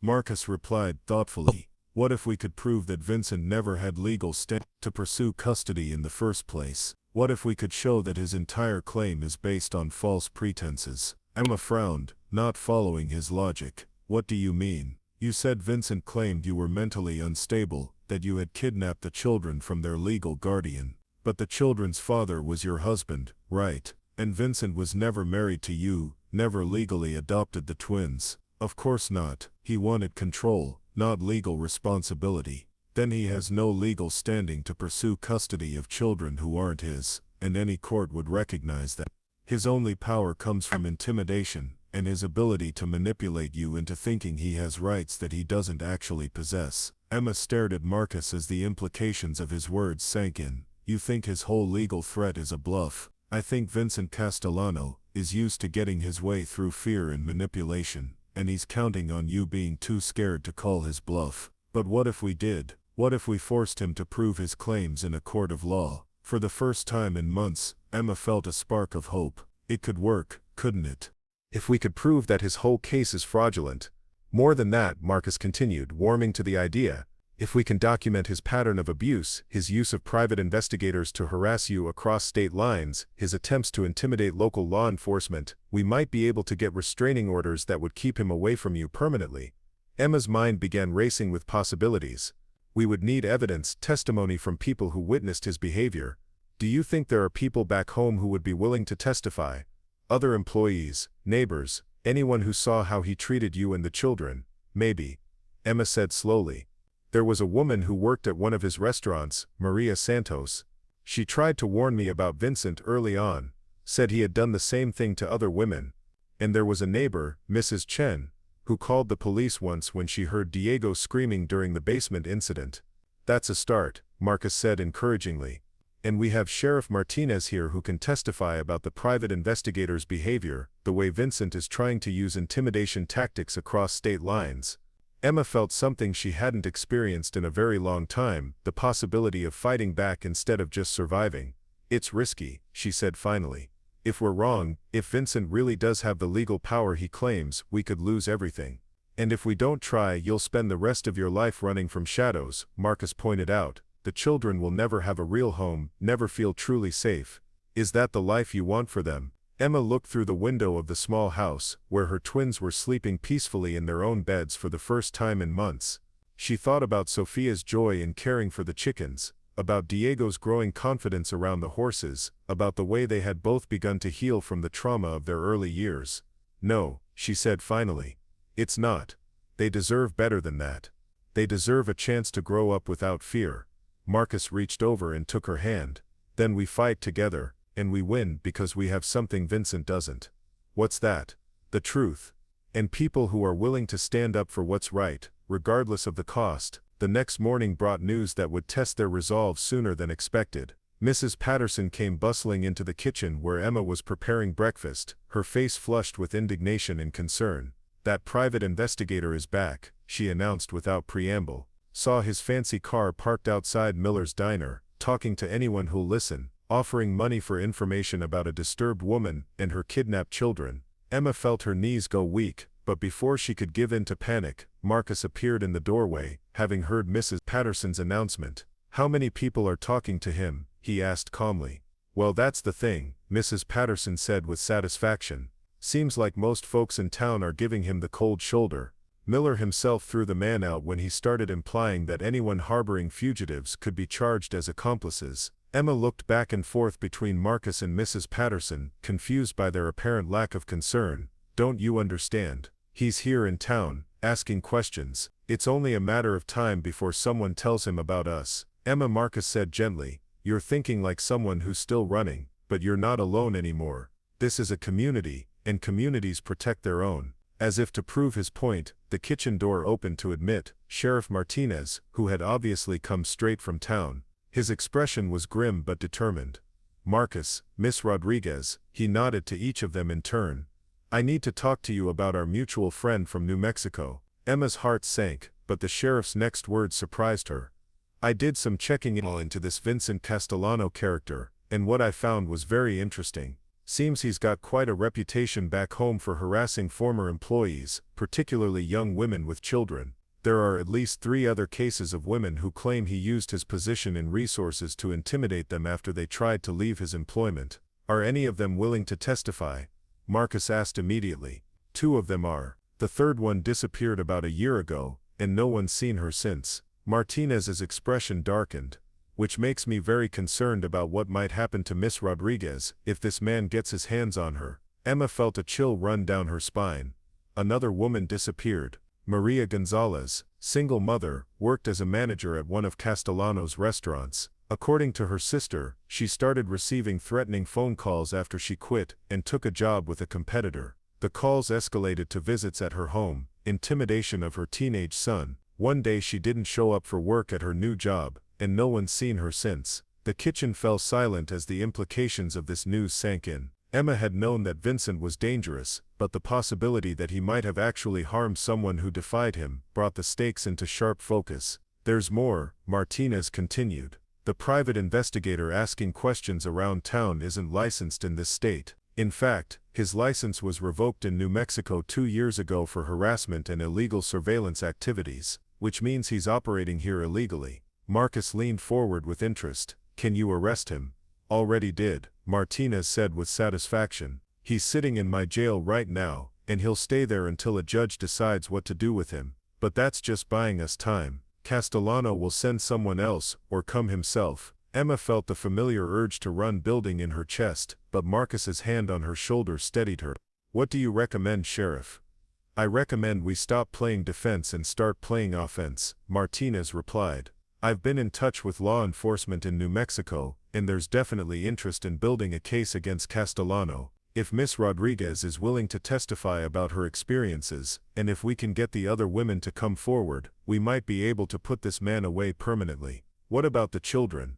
Marcus replied thoughtfully. What if we could prove that Vincent never had legal stand to pursue custody in the first place? What if we could show that his entire claim is based on false pretenses? Emma frowned, not following his logic. What do you mean? You said Vincent claimed you were mentally unstable, that you had kidnapped the children from their legal guardian. But the children's father was your husband, right? And Vincent was never married to you, never legally adopted the twins. Of course not. He wanted control, not legal responsibility. Then he has no legal standing to pursue custody of children who aren't his, and any court would recognize that. His only power comes from intimidation, and his ability to manipulate you into thinking he has rights that he doesn't actually possess. Emma stared at Marcus as the implications of his words sank in. You think his whole legal threat is a bluff? I think Vincent Castellano is used to getting his way through fear and manipulation, and he's counting on you being too scared to call his bluff. But what if we did? What if we forced him to prove his claims in a court of law? For the first time in months, Emma felt a spark of hope. It could work, couldn't it? If we could prove that his whole case is fraudulent. More than that, Marcus continued, warming to the idea. If we can document his pattern of abuse, his use of private investigators to harass you across state lines, his attempts to intimidate local law enforcement, we might be able to get restraining orders that would keep him away from you permanently. Emma's mind began racing with possibilities. We would need evidence, testimony from people who witnessed his behavior. Do you think there are people back home who would be willing to testify? Other employees, neighbors, anyone who saw how he treated you and the children? Maybe. Emma said slowly. There was a woman who worked at one of his restaurants, Maria Santos. She tried to warn me about Vincent early on, said he had done the same thing to other women. And there was a neighbor, Mrs. Chen, who called the police once when she heard Diego screaming during the basement incident. That's a start, Marcus said encouragingly. And we have Sheriff Martinez here who can testify about the private investigator's behavior, the way Vincent is trying to use intimidation tactics across state lines. Emma felt something she hadn't experienced in a very long time, the possibility of fighting back instead of just surviving. It's risky, she said finally. If we're wrong, if Vincent really does have the legal power he claims, we could lose everything. And if we don't try, you'll spend the rest of your life running from shadows, Marcus pointed out. The children will never have a real home, never feel truly safe. Is that the life you want for them? Emma looked through the window of the small house, where her twins were sleeping peacefully in their own beds for the first time in months. She thought about Sophia's joy in caring for the chickens, about Diego's growing confidence around the horses, about the way they had both begun to heal from the trauma of their early years. "No," she said finally. "It's not. They deserve better than that. They deserve a chance to grow up without fear." Marcus reached over and took her hand. "Then we fight together, and we win because we have something Vincent doesn't." "What's that?" "The truth. And people who are willing to stand up for what's right, regardless of the cost." The next morning brought news that would test their resolve sooner than expected. Mrs. Patterson came bustling into the kitchen where Emma was preparing breakfast, her face flushed with indignation and concern. "That private investigator is back," she announced without preamble. "Saw his fancy car parked outside Miller's diner, talking to anyone who'll listen, offering money for information about a disturbed woman and her kidnapped children." Emma felt her knees go weak, but before she could give in to panic, Marcus appeared in the doorway, having heard Mrs. Patterson's announcement. "How many people are talking to him?" he asked calmly. "Well, that's the thing," Mrs. Patterson said with satisfaction. "Seems like most folks in town are giving him the cold shoulder. Miller himself threw the man out when he started implying that anyone harboring fugitives could be charged as accomplices." Emma looked back and forth between Marcus and Mrs. Patterson, confused by their apparent lack of concern. "Don't you understand? He's here in town, asking questions. It's only a matter of time before someone tells him about us." "Emma," Marcus said gently, "you're thinking like someone who's still running, but you're not alone anymore. This is a community, and communities protect their own." As if to prove his point, the kitchen door opened to admit Sheriff Martinez, who had obviously come straight from town. His expression was grim but determined. "Marcus, Miss Rodriguez," he nodded to each of them in turn. "I need to talk to you about our mutual friend from New Mexico." Emma's heart sank, but the sheriff's next words surprised her. "I did some checking into this Vincent Castellano character, and what I found was very interesting. Seems he's got quite a reputation back home for harassing former employees, particularly young women with children. There are at least 3 other cases of women who claim he used his position and resources to intimidate them after they tried to leave his employment. Are any of them willing to testify?" Marcus asked immediately. "2 of them are. The third one disappeared about a year ago, and no one's seen her since." Martinez's expression darkened. "Which makes me very concerned about what might happen to Miss Rodriguez if this man gets his hands on her." Emma felt a chill run down her spine. Another woman disappeared. Maria Gonzalez, single mother, worked as a manager at one of Castellano's restaurants. According to her sister, she started receiving threatening phone calls after she quit and took a job with a competitor. The calls escalated to visits at her home, intimidation of her teenage son. One day she didn't show up for work at her new job, and no one's seen her since. The kitchen fell silent as the implications of this news sank in. Emma had known that Vincent was dangerous, but the possibility that he might have actually harmed someone who defied him brought the stakes into sharp focus. "There's more," Martinez continued. "The private investigator asking questions around town isn't licensed in this state. In fact, his license was revoked in New Mexico 2 years ago for harassment and illegal surveillance activities, which means he's operating here illegally." Marcus leaned forward with interest. "Can you arrest him?" "Already did," Martinez said with satisfaction. "He's sitting in my jail right now, and he'll stay there until a judge decides what to do with him. But that's just buying us time. Castellano will send someone else, or come himself." Emma felt the familiar urge to run building in her chest, but Marcus's hand on her shoulder steadied her. "What do you recommend, Sheriff?" "I recommend we stop playing defense and start playing offense," Martinez replied. "I've been in touch with law enforcement in New Mexico, and there's definitely interest in building a case against Castellano. If Miss Rodriguez is willing to testify about her experiences, and if we can get the other women to come forward, we might be able to put this man away permanently." "What about the children?"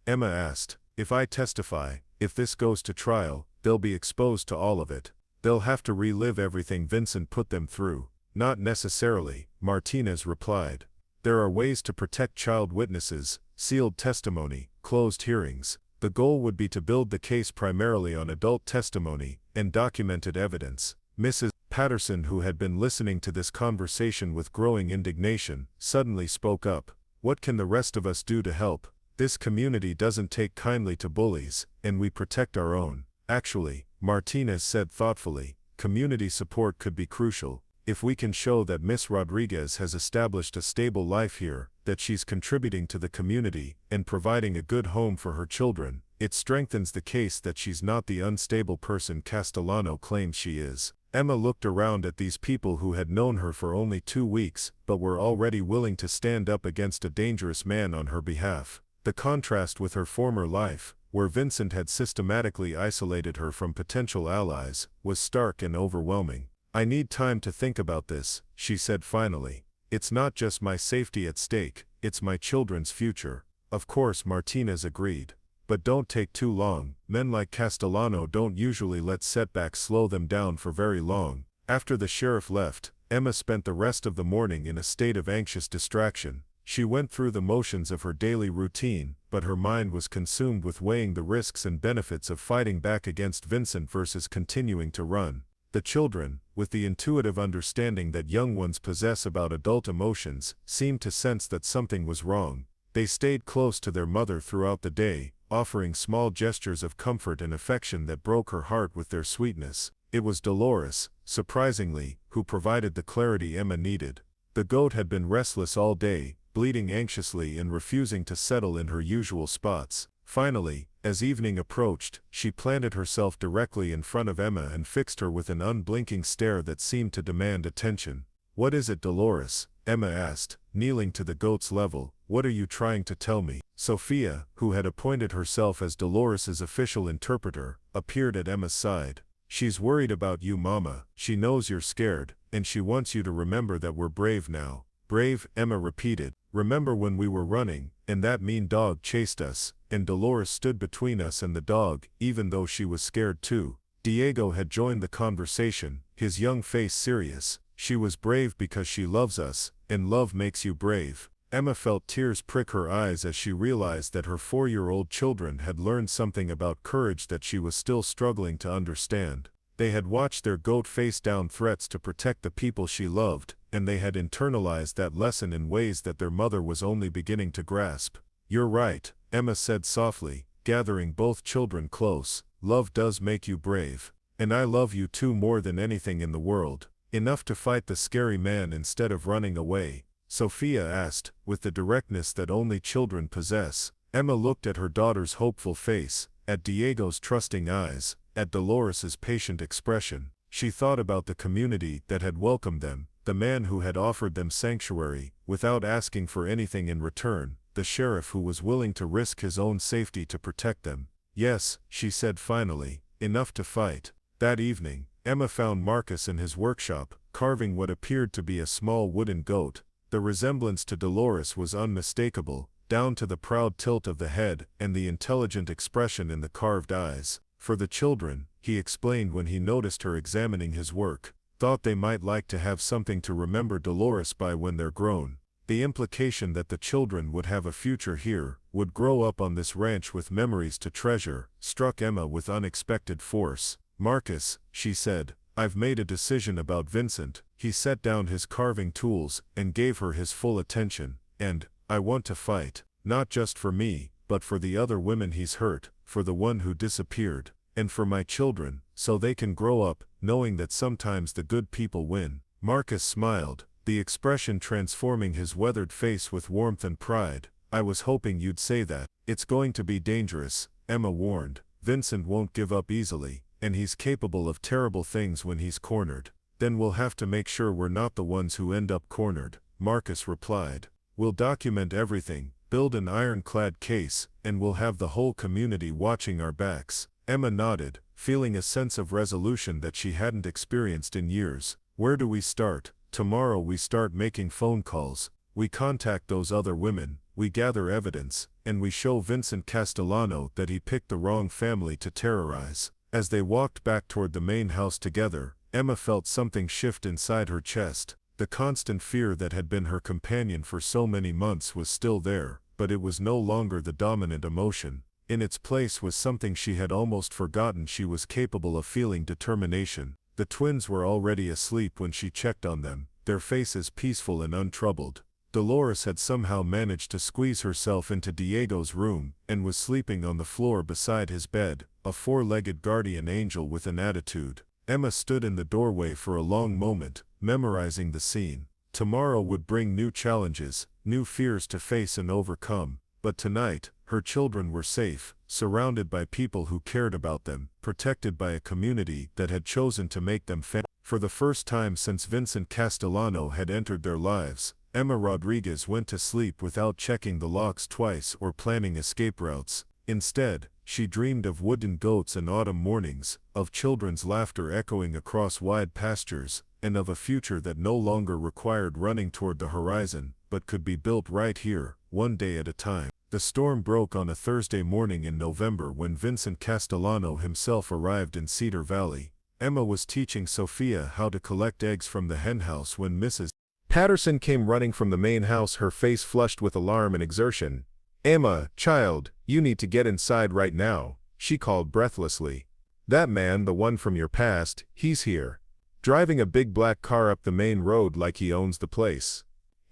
Emma asked. "If I testify, if this goes to trial, they'll be exposed to all of it. They'll have to relive everything Vincent put them through." "Not necessarily," Martinez replied. "There are ways to protect child witnesses, sealed testimony, closed hearings. The goal would be to build the case primarily on adult testimony and documented evidence." Mrs. Patterson, who had been listening to this conversation with growing indignation, suddenly spoke up. "What can the rest of us do to help? This community doesn't take kindly to bullies, and we protect our own. Actually, Martinez said thoughtfully. Community support could be crucial. If we can show that Miss Rodriguez has established a stable life here, that she's contributing to the community, and providing a good home for her children, it strengthens the case that she's not the unstable person Castellano claims she is. Emma looked around at these people who had known her for only 2 weeks, but were already willing to stand up against a dangerous man on her behalf. The contrast with her former life, where Vincent had systematically isolated her from potential allies, was stark and overwhelming. "I need time to think about this," she said finally. "It's not just my safety at stake, it's my children's future." Of course, Martinez agreed. "But don't take too long. Men like Castellano don't usually let setbacks slow them down for very long." After the sheriff left, Emma spent the rest of the morning in a state of anxious distraction. She went through the motions of her daily routine, but her mind was consumed with weighing the risks and benefits of fighting back against Vincent versus continuing to run. The children, with the intuitive understanding that young ones possess about adult emotions, seemed to sense that something was wrong. They stayed close to their mother throughout the day, offering small gestures of comfort and affection that broke her heart with their sweetness. It was Dolores, surprisingly, who provided the clarity Emma needed. The goat had been restless all day, bleating anxiously and refusing to settle in her usual spots. Finally, as evening approached, she planted herself directly in front of Emma and fixed her with an unblinking stare that seemed to demand attention. "What is it, Dolores?" Emma asked, kneeling to the goat's level. "What are you trying to tell me?" Sophia, who had appointed herself as Dolores's official interpreter, appeared at Emma's side. "She's worried about you, Mama. She knows you're scared, and she wants you to remember that we're brave now." "Brave?" Emma repeated. "Remember when we were running, and that mean dog chased us, and Dolores stood between us and the dog, even though she was scared too." Diego had joined the conversation, his young face serious. "She was brave because she loves us, and love makes you brave." Emma felt tears prick her eyes as she realized that her 4-year-old children had learned something about courage that she was still struggling to understand. They had watched their goat face down threats to protect the people she loved, and they had internalized that lesson in ways that their mother was only beginning to grasp. "You're right," Emma said softly, gathering both children close. "Love does make you brave. And I love you too, more than anything in the world. Enough to fight the scary man instead of running away?" Sophia asked, with the directness that only children possess. Emma looked at her daughter's hopeful face, at Diego's trusting eyes, at Dolores's patient expression. She thought about the community that had welcomed them, the man who had offered them sanctuary, without asking for anything in return, the sheriff who was willing to risk his own safety to protect them. "Yes," she said finally, "enough to fight." That evening, Emma found Marcus in his workshop, carving what appeared to be a small wooden goat. The resemblance to Dolores was unmistakable, down to the proud tilt of the head and the intelligent expression in the carved eyes. "For the children," he explained when he noticed her examining his work. "Thought they might like to have something to remember Dolores by when they're grown." The implication that the children would have a future here, would grow up on this ranch with memories to treasure, struck Emma with unexpected force. "Marcus," she said, "I've made a decision about Vincent." He set down his carving tools and gave her his full attention. "And I want to fight, not just for me, but for the other women he's hurt, for the one who disappeared, and for my children, so they can grow up, knowing that sometimes the good people win." Marcus smiled, the expression transforming his weathered face with warmth and pride. "I was hoping you'd say that." "It's going to be dangerous," Emma warned. "Vincent won't give up easily, and he's capable of terrible things when he's cornered." "Then we'll have to make sure we're not the ones who end up cornered," Marcus replied. "We'll document everything, build an ironclad case, and we'll have the whole community watching our backs." Emma nodded, feeling a sense of resolution that she hadn't experienced in years. "Where do we start?" "Tomorrow we start making phone calls. We contact those other women, we gather evidence, and we show Vincent Castellano that he picked the wrong family to terrorize." As they walked back toward the main house together, Emma felt something shift inside her chest. The constant fear that had been her companion for so many months was still there, but it was no longer the dominant emotion. In its place was something she had almost forgotten: she was capable of feeling determination. The twins were already asleep when she checked on them, their faces peaceful and untroubled. Dolores had somehow managed to squeeze herself into Diego's room, and was sleeping on the floor beside his bed, a four-legged guardian angel with an attitude. Emma stood in the doorway for a long moment, memorizing the scene. Tomorrow would bring new challenges, new fears to face and overcome, but tonight, her children were safe, surrounded by people who cared about them, protected by a community that had chosen to make them family. For the first time since Vincent Castellano had entered their lives, Emma Rodriguez went to sleep without checking the locks twice or planning escape routes. Instead, she dreamed of wooden goats and autumn mornings, of children's laughter echoing across wide pastures, and of a future that no longer required running toward the horizon, but could be built right here, one day at a time. The storm broke on a Thursday morning in November when Vincent Castellano himself arrived in Cedar Valley. Emma was teaching Sophia how to collect eggs from the henhouse when Mrs. Patterson came running from the main house, her face flushed with alarm and exertion. "Emma, child, you need to get inside right now," she called breathlessly. "That man, the one from your past, he's here. Driving a big black car up the main road like he owns the place."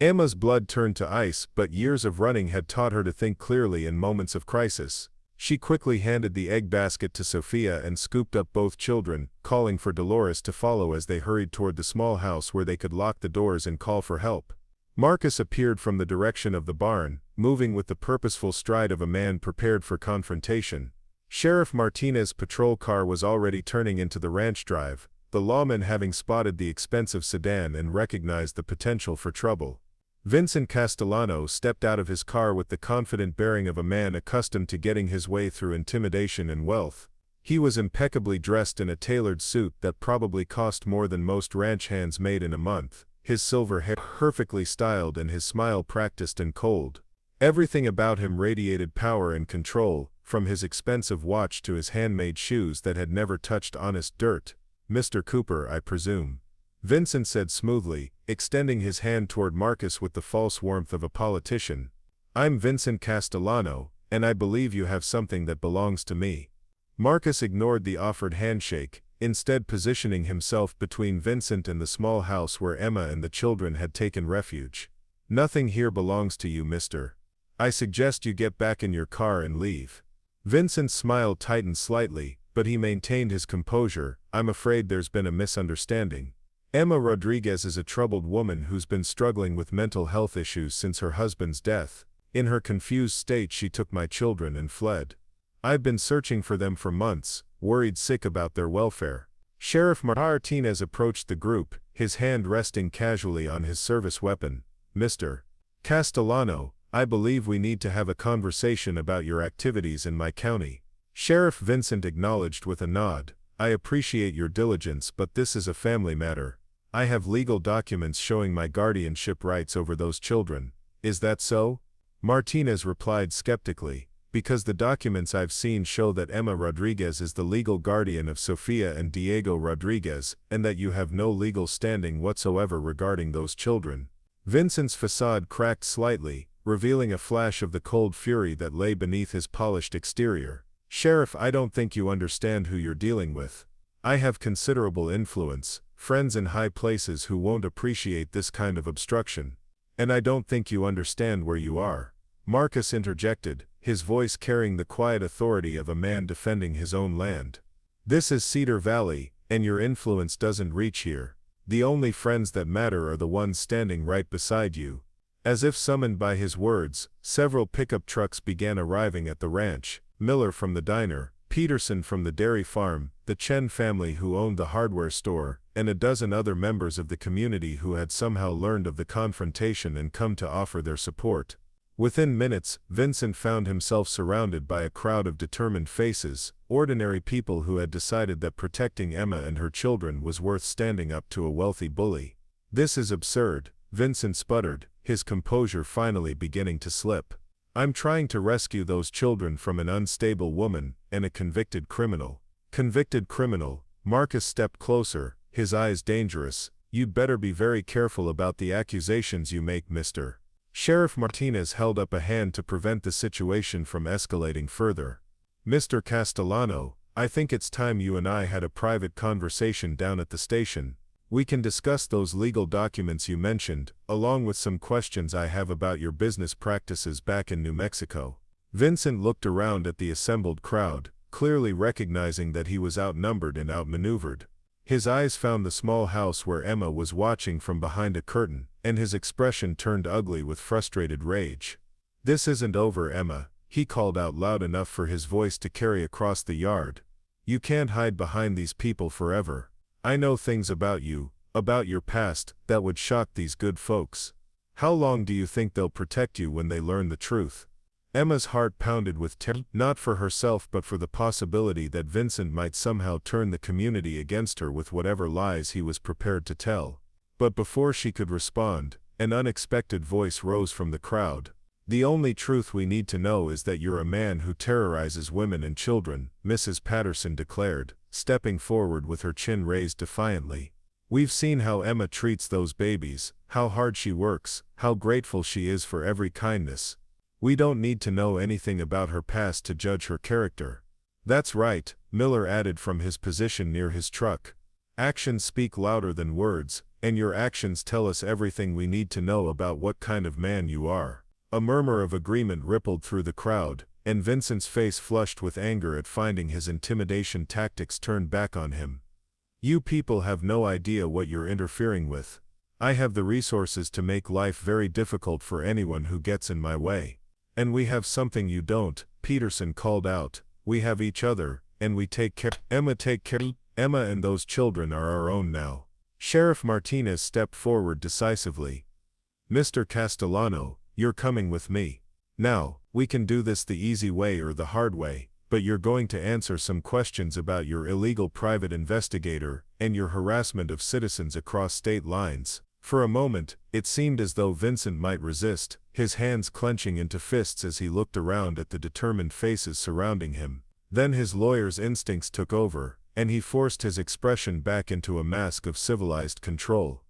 Emma's blood turned to ice, but years of running had taught her to think clearly in moments of crisis. She quickly handed the egg basket to Sophia and scooped up both children, calling for Dolores to follow as they hurried toward the small house where they could lock the doors and call for help. Marcus appeared from the direction of the barn, moving with the purposeful stride of a man prepared for confrontation. Sheriff Martinez's patrol car was already turning into the ranch drive, the lawman having spotted the expensive sedan and recognized the potential for trouble. Vincent Castellano stepped out of his car with the confident bearing of a man accustomed to getting his way through intimidation and wealth. He was impeccably dressed in a tailored suit that probably cost more than most ranch hands made in a month, his silver hair perfectly styled and his smile practiced and cold. Everything about him radiated power and control, from his expensive watch to his handmade shoes that had never touched honest dirt. "Mr. Cooper, I presume," Vincent said smoothly, extending his hand toward Marcus with the false warmth of a politician. "I'm Vincent Castellano, and I believe you have something that belongs to me." Marcus ignored the offered handshake, instead positioning himself between Vincent and the small house where Emma and the children had taken refuge. "Nothing here belongs to you, mister. I suggest you get back in your car and leave." Vincent's smile tightened slightly, but he maintained his composure. "I'm afraid there's been a misunderstanding. Emma Rodriguez is a troubled woman who's been struggling with mental health issues since her husband's death. In her confused state she took my children and fled. I've been searching for them for months, worried sick about their welfare." Sheriff Martinez approached the group, his hand resting casually on his service weapon. "Mr. Castellano, I believe we need to have a conversation about your activities in my county." Sheriff Vincent acknowledged with a nod. "I appreciate your diligence, but this is a family matter. I have legal documents showing my guardianship rights over those children." "Is that so?" Martinez replied skeptically. "Because the documents I've seen show that Emma Rodriguez is the legal guardian of Sofia and Diego Rodriguez, and that you have no legal standing whatsoever regarding those children." Vincent's facade cracked slightly, revealing a flash of the cold fury that lay beneath his polished exterior. "Sheriff, I don't think you understand who you're dealing with. I have considerable influence, friends in high places who won't appreciate this kind of obstruction. And I don't think you understand where you are." Marcus interjected, his voice carrying the quiet authority of a man defending his own land. "This is Cedar Valley, and your influence doesn't reach here. The only friends that matter are the ones standing right beside you." As if summoned by his words, several pickup trucks began arriving at the ranch. Miller from the diner, Peterson from the dairy farm, the Chen family who owned the hardware store, and a dozen other members of the community who had somehow learned of the confrontation and come to offer their support. Within minutes, Vincent found himself surrounded by a crowd of determined faces, ordinary people who had decided that protecting Emma and her children was worth standing up to a wealthy bully. "This is absurd," Vincent sputtered, his composure finally beginning to slip. "I'm trying to rescue those children from an unstable woman and a convicted criminal." "Convicted criminal?" Marcus stepped closer, his eyes dangerous. "You'd better be very careful about the accusations you make, mister." Sheriff Martinez held up a hand to prevent the situation from escalating further. "Mr. Castellano, I think it's time you and I had a private conversation down at the station. We can discuss those legal documents you mentioned, along with some questions I have about your business practices back in New Mexico." Vincent looked around at the assembled crowd, clearly recognizing that he was outnumbered and outmaneuvered. His eyes found the small house where Emma was watching from behind a curtain, and his expression turned ugly with frustrated rage. "This isn't over, Emma," he called out loud enough for his voice to carry across the yard. "You can't hide behind these people forever. I know things about you, about your past, that would shock these good folks. How long do you think they'll protect you when they learn the truth?" Emma's heart pounded with terror, not for herself but for the possibility that Vincent might somehow turn the community against her with whatever lies he was prepared to tell. But before she could respond, an unexpected voice rose from the crowd. "The only truth we need to know is that you're a man who terrorizes women and children," Mrs. Patterson declared, stepping forward with her chin raised defiantly. "We've seen how Emma treats those babies, how hard she works, how grateful she is for every kindness. We don't need to know anything about her past to judge her character." "That's right," Miller added from his position near his truck. "Actions speak louder than words, and your actions tell us everything we need to know about what kind of man you are." A murmur of agreement rippled through the crowd, and Vincent's face flushed with anger at finding his intimidation tactics turned back on him. "You people have no idea what you're interfering with. I have the resources to make life very difficult for anyone who gets in my way. And we have something you don't," Peterson called out. "We have each other, and we take care. Emma and those children are our own now." Sheriff Martinez stepped forward decisively. "Mr. Castellano, you're coming with me. Now, we can do this the easy way or the hard way, but you're going to answer some questions about your illegal private investigator and your harassment of citizens across state lines." For a moment, it seemed as though Vincent might resist, his hands clenching into fists as he looked around at the determined faces surrounding him. Then his lawyer's instincts took over, and he forced his expression back into a mask of civilized control.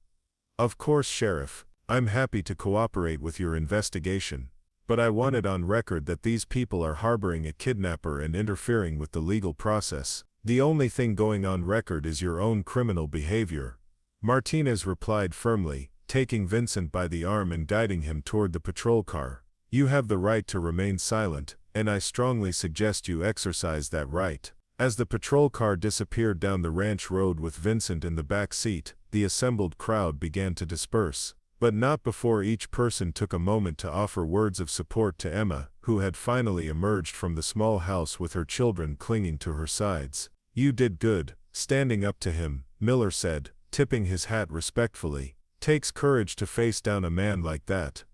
"Of course, Sheriff, I'm happy to cooperate with your investigation. But I want it on record that these people are harboring a kidnapper and interfering with the legal process. The only thing going on record is your own criminal behavior." Martinez replied firmly, taking Vincent by the arm and guiding him toward the patrol car. "You have the right to remain silent, and I strongly suggest you exercise that right." As the patrol car disappeared down the ranch road with Vincent in the back seat, the assembled crowd began to disperse. But not before each person took a moment to offer words of support to Emma, who had finally emerged from the small house with her children clinging to her sides. "You did good, standing up to him," Miller said, tipping his hat respectfully. "Takes courage to face down a man like that."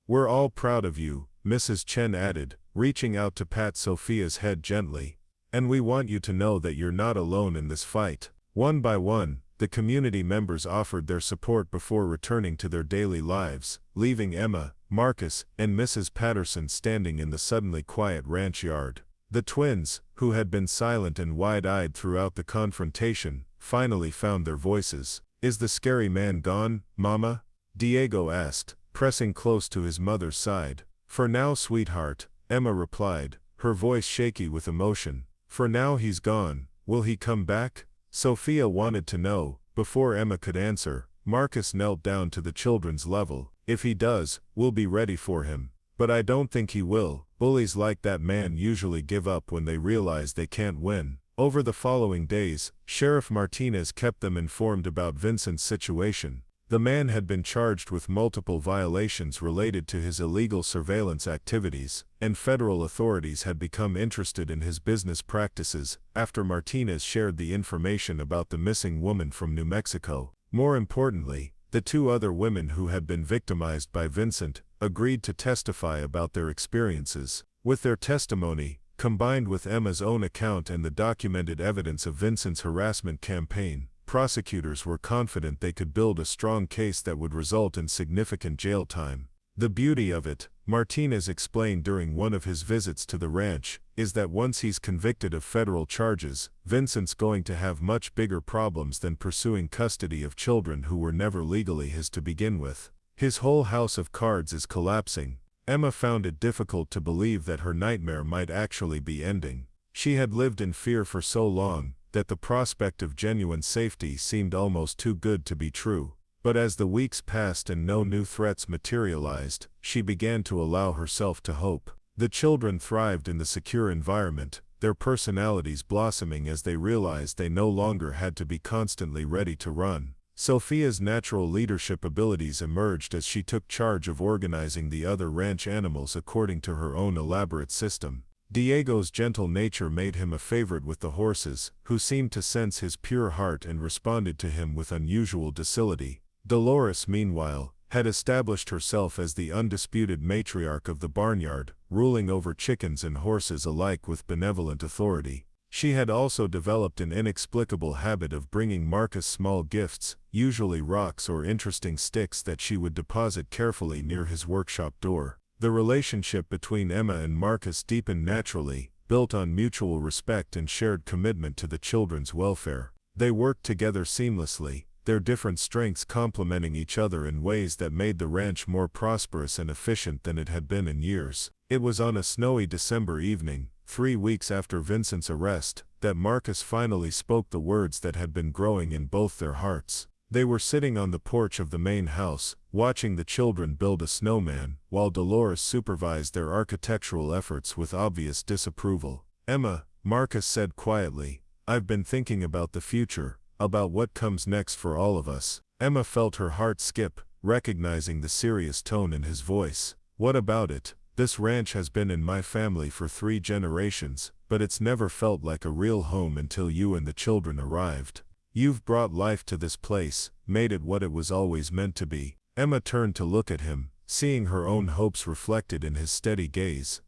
"We're all proud of you," Mrs. Chen added, reaching out to pat Sophia's head gently. "And we want you to know that you're not alone in this fight." One by one, the community members offered their support before returning to their daily lives, leaving Emma, Marcus, and Mrs. Patterson standing in the suddenly quiet ranch yard. The twins, who had been silent and wide-eyed throughout the confrontation, finally found their voices. "Is the scary man gone, Mama?" Diego asked, pressing close to his mother's side. "For now, sweetheart," Emma replied, her voice shaky with emotion. "For now he's gone. Will he come back?" Sophia wanted to know. Before Emma could answer, Marcus knelt down to the children's level. "If he does, we'll be ready for him. But I don't think he will. Bullies like that man usually give up when they realize they can't win." Over the following days, Sheriff Martinez kept them informed about Vincent's situation. The man had been charged with multiple violations related to his illegal surveillance activities, and federal authorities had become interested in his business practices after Martinez shared the information about the missing woman from New Mexico. More importantly, the two other women who had been victimized by Vincent agreed to testify about their experiences. With their testimony, combined with Emma's own account and the documented evidence of Vincent's harassment campaign, prosecutors were confident they could build a strong case that would result in significant jail time. "The beauty of it," Martinez explained during one of his visits to the ranch, "is that once he's convicted of federal charges, Vincent's going to have much bigger problems than pursuing custody of children who were never legally his to begin with. His whole house of cards is collapsing." Emma found it difficult to believe that her nightmare might actually be ending. She had lived in fear for so long that the prospect of genuine safety seemed almost too good to be true. But as the weeks passed and no new threats materialized, she began to allow herself to hope. The children thrived in the secure environment, their personalities blossoming as they realized they no longer had to be constantly ready to run. Sophia's natural leadership abilities emerged as she took charge of organizing the other ranch animals according to her own elaborate system. Diego's gentle nature made him a favorite with the horses, who seemed to sense his pure heart and responded to him with unusual docility. Dolores, meanwhile, had established herself as the undisputed matriarch of the barnyard, ruling over chickens and horses alike with benevolent authority. She had also developed an inexplicable habit of bringing Marcus small gifts, usually rocks or interesting sticks that she would deposit carefully near his workshop door. The relationship between Emma and Marcus deepened naturally, built on mutual respect and shared commitment to the children's welfare. They worked together seamlessly, their different strengths complementing each other in ways that made the ranch more prosperous and efficient than it had been in years. It was on a snowy December evening, 3 weeks after Vincent's arrest, that Marcus finally spoke the words that had been growing in both their hearts. They were sitting on the porch of the main house, watching the children build a snowman, while Dolores supervised their architectural efforts with obvious disapproval. "Emma," Marcus said quietly, "I've been thinking about the future, about what comes next for all of us." Emma felt her heart skip, recognizing the serious tone in his voice. "What about it? This ranch has been in my family for 3 generations, but it's never felt like a real home until you and the children arrived. You've brought life to this place, made it what it was always meant to be." Emma turned to look at him, seeing her own hopes reflected in his steady gaze.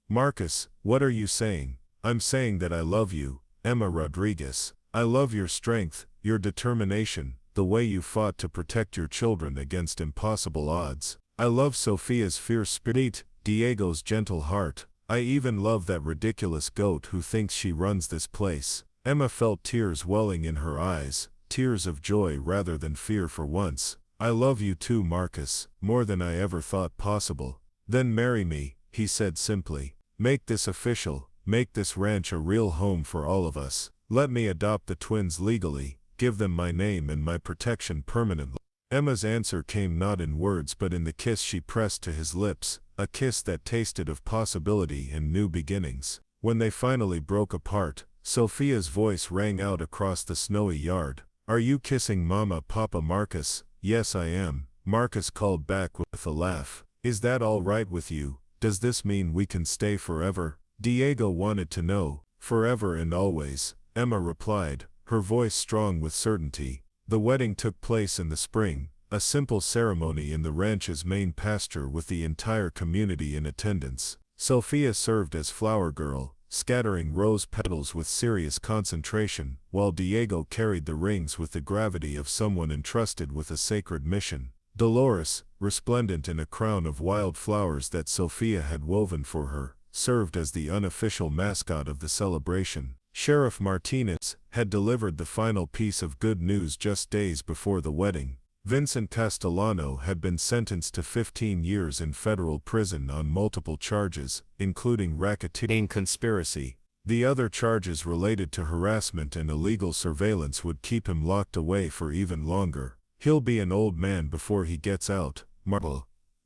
"Marcus, what are you saying?" "I'm saying that I love you, Emma Rodriguez. I love your strength, your determination, the way you fought to protect your children against impossible odds. I love Sophia's fierce spirit, Diego's gentle heart. I even love that ridiculous goat who thinks she runs this place." Emma felt tears welling in her eyes, tears of joy rather than fear for once. "I love you too, Marcus, more than I ever thought possible." "Then marry me," he said simply. "Make this official, make this ranch a real home for all of us. Let me adopt the twins legally, give them my name and my protection permanently." Emma's answer came not in words but in the kiss she pressed to his lips, a kiss that tasted of possibility and new beginnings. When they finally broke apart, Sophia's voice rang out across the snowy yard. "Are you kissing Mama, Papa Marcus?" "Yes, I am," Marcus called back with a laugh. "Is that all right with you? Does this mean we can stay forever?" Diego wanted to know. "Forever and always," Emma replied, her voice strong with certainty. The wedding took place in the spring, a simple ceremony in the ranch's main pasture with the entire community in attendance. Sophia served as flower girl, scattering rose petals with serious concentration, while Diego carried the rings with the gravity of someone entrusted with a sacred mission. Dolores, resplendent in a crown of wild flowers that Sophia had woven for her, served as the unofficial mascot of the celebration. Sheriff Martinez had delivered the final piece of good news just days before the wedding. Vincent Castellano had been sentenced to 15 years in federal prison on multiple charges, including racketeering conspiracy. The other charges related to harassment and illegal surveillance would keep him locked away for even longer. "He'll be an old man before he gets out,"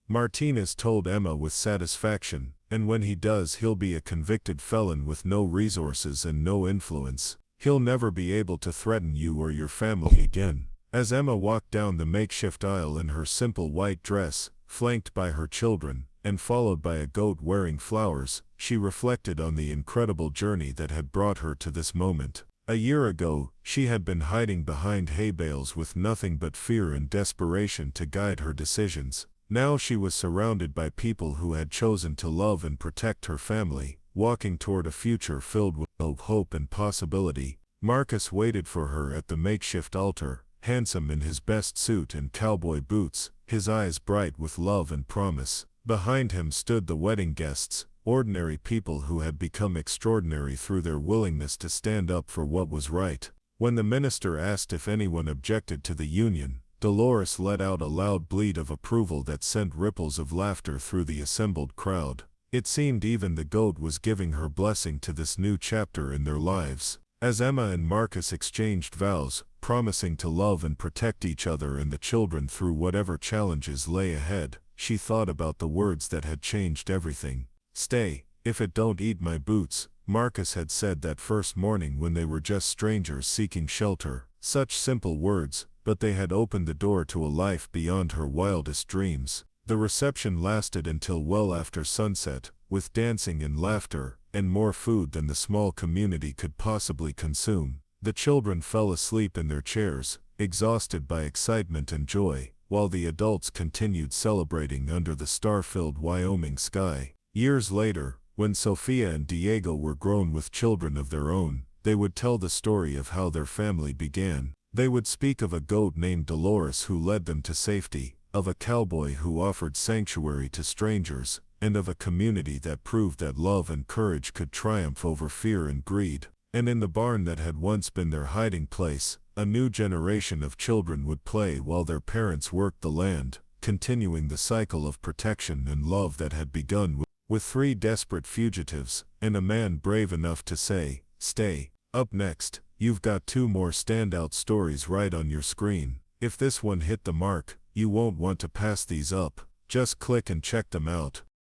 Martinez told Emma with satisfaction, "and when he does he'll be a convicted felon with no resources and no influence. He'll never be able to threaten you or your family again." As Emma walked down the makeshift aisle in her simple white dress, flanked by her children, and followed by a goat wearing flowers, she reflected on the incredible journey that had brought her to this moment. A year ago, she had been hiding behind hay bales with nothing but fear and desperation to guide her decisions. Now she was surrounded by people who had chosen to love and protect her family, walking toward a future filled with hope and possibility. Marcus waited for her at the makeshift altar, handsome in his best suit and cowboy boots, his eyes bright with love and promise. Behind him stood the wedding guests, ordinary people who had become extraordinary through their willingness to stand up for what was right. When the minister asked if anyone objected to the union, Dolores let out a loud bleat of approval that sent ripples of laughter through the assembled crowd. It seemed even the goat was giving her blessing to this new chapter in their lives. As Emma and Marcus exchanged vows, promising to love and protect each other and the children through whatever challenges lay ahead, she thought about the words that had changed everything. "Stay, if it don't eat my boots," Marcus had said that first morning when they were just strangers seeking shelter. Such simple words, but they had opened the door to a life beyond her wildest dreams. The reception lasted until well after sunset, with dancing and laughter, and more food than the small community could possibly consume. The children fell asleep in their chairs, exhausted by excitement and joy, while the adults continued celebrating under the star-filled Wyoming sky. Years later, when Sophia and Diego were grown with children of their own, they would tell the story of how their family began. They would speak of a goat named Dolores who led them to safety, of a cowboy who offered sanctuary to strangers, and of a community that proved that love and courage could triumph over fear and greed. And in the barn that had once been their hiding place, a new generation of children would play while their parents worked the land, continuing the cycle of protection and love that had begun with 3 desperate fugitives, and a man brave enough to say, "Stay." Up next, you've got 2 more standout stories right on your screen. If this one hit the mark, you won't want to pass these up. Just click and check them out.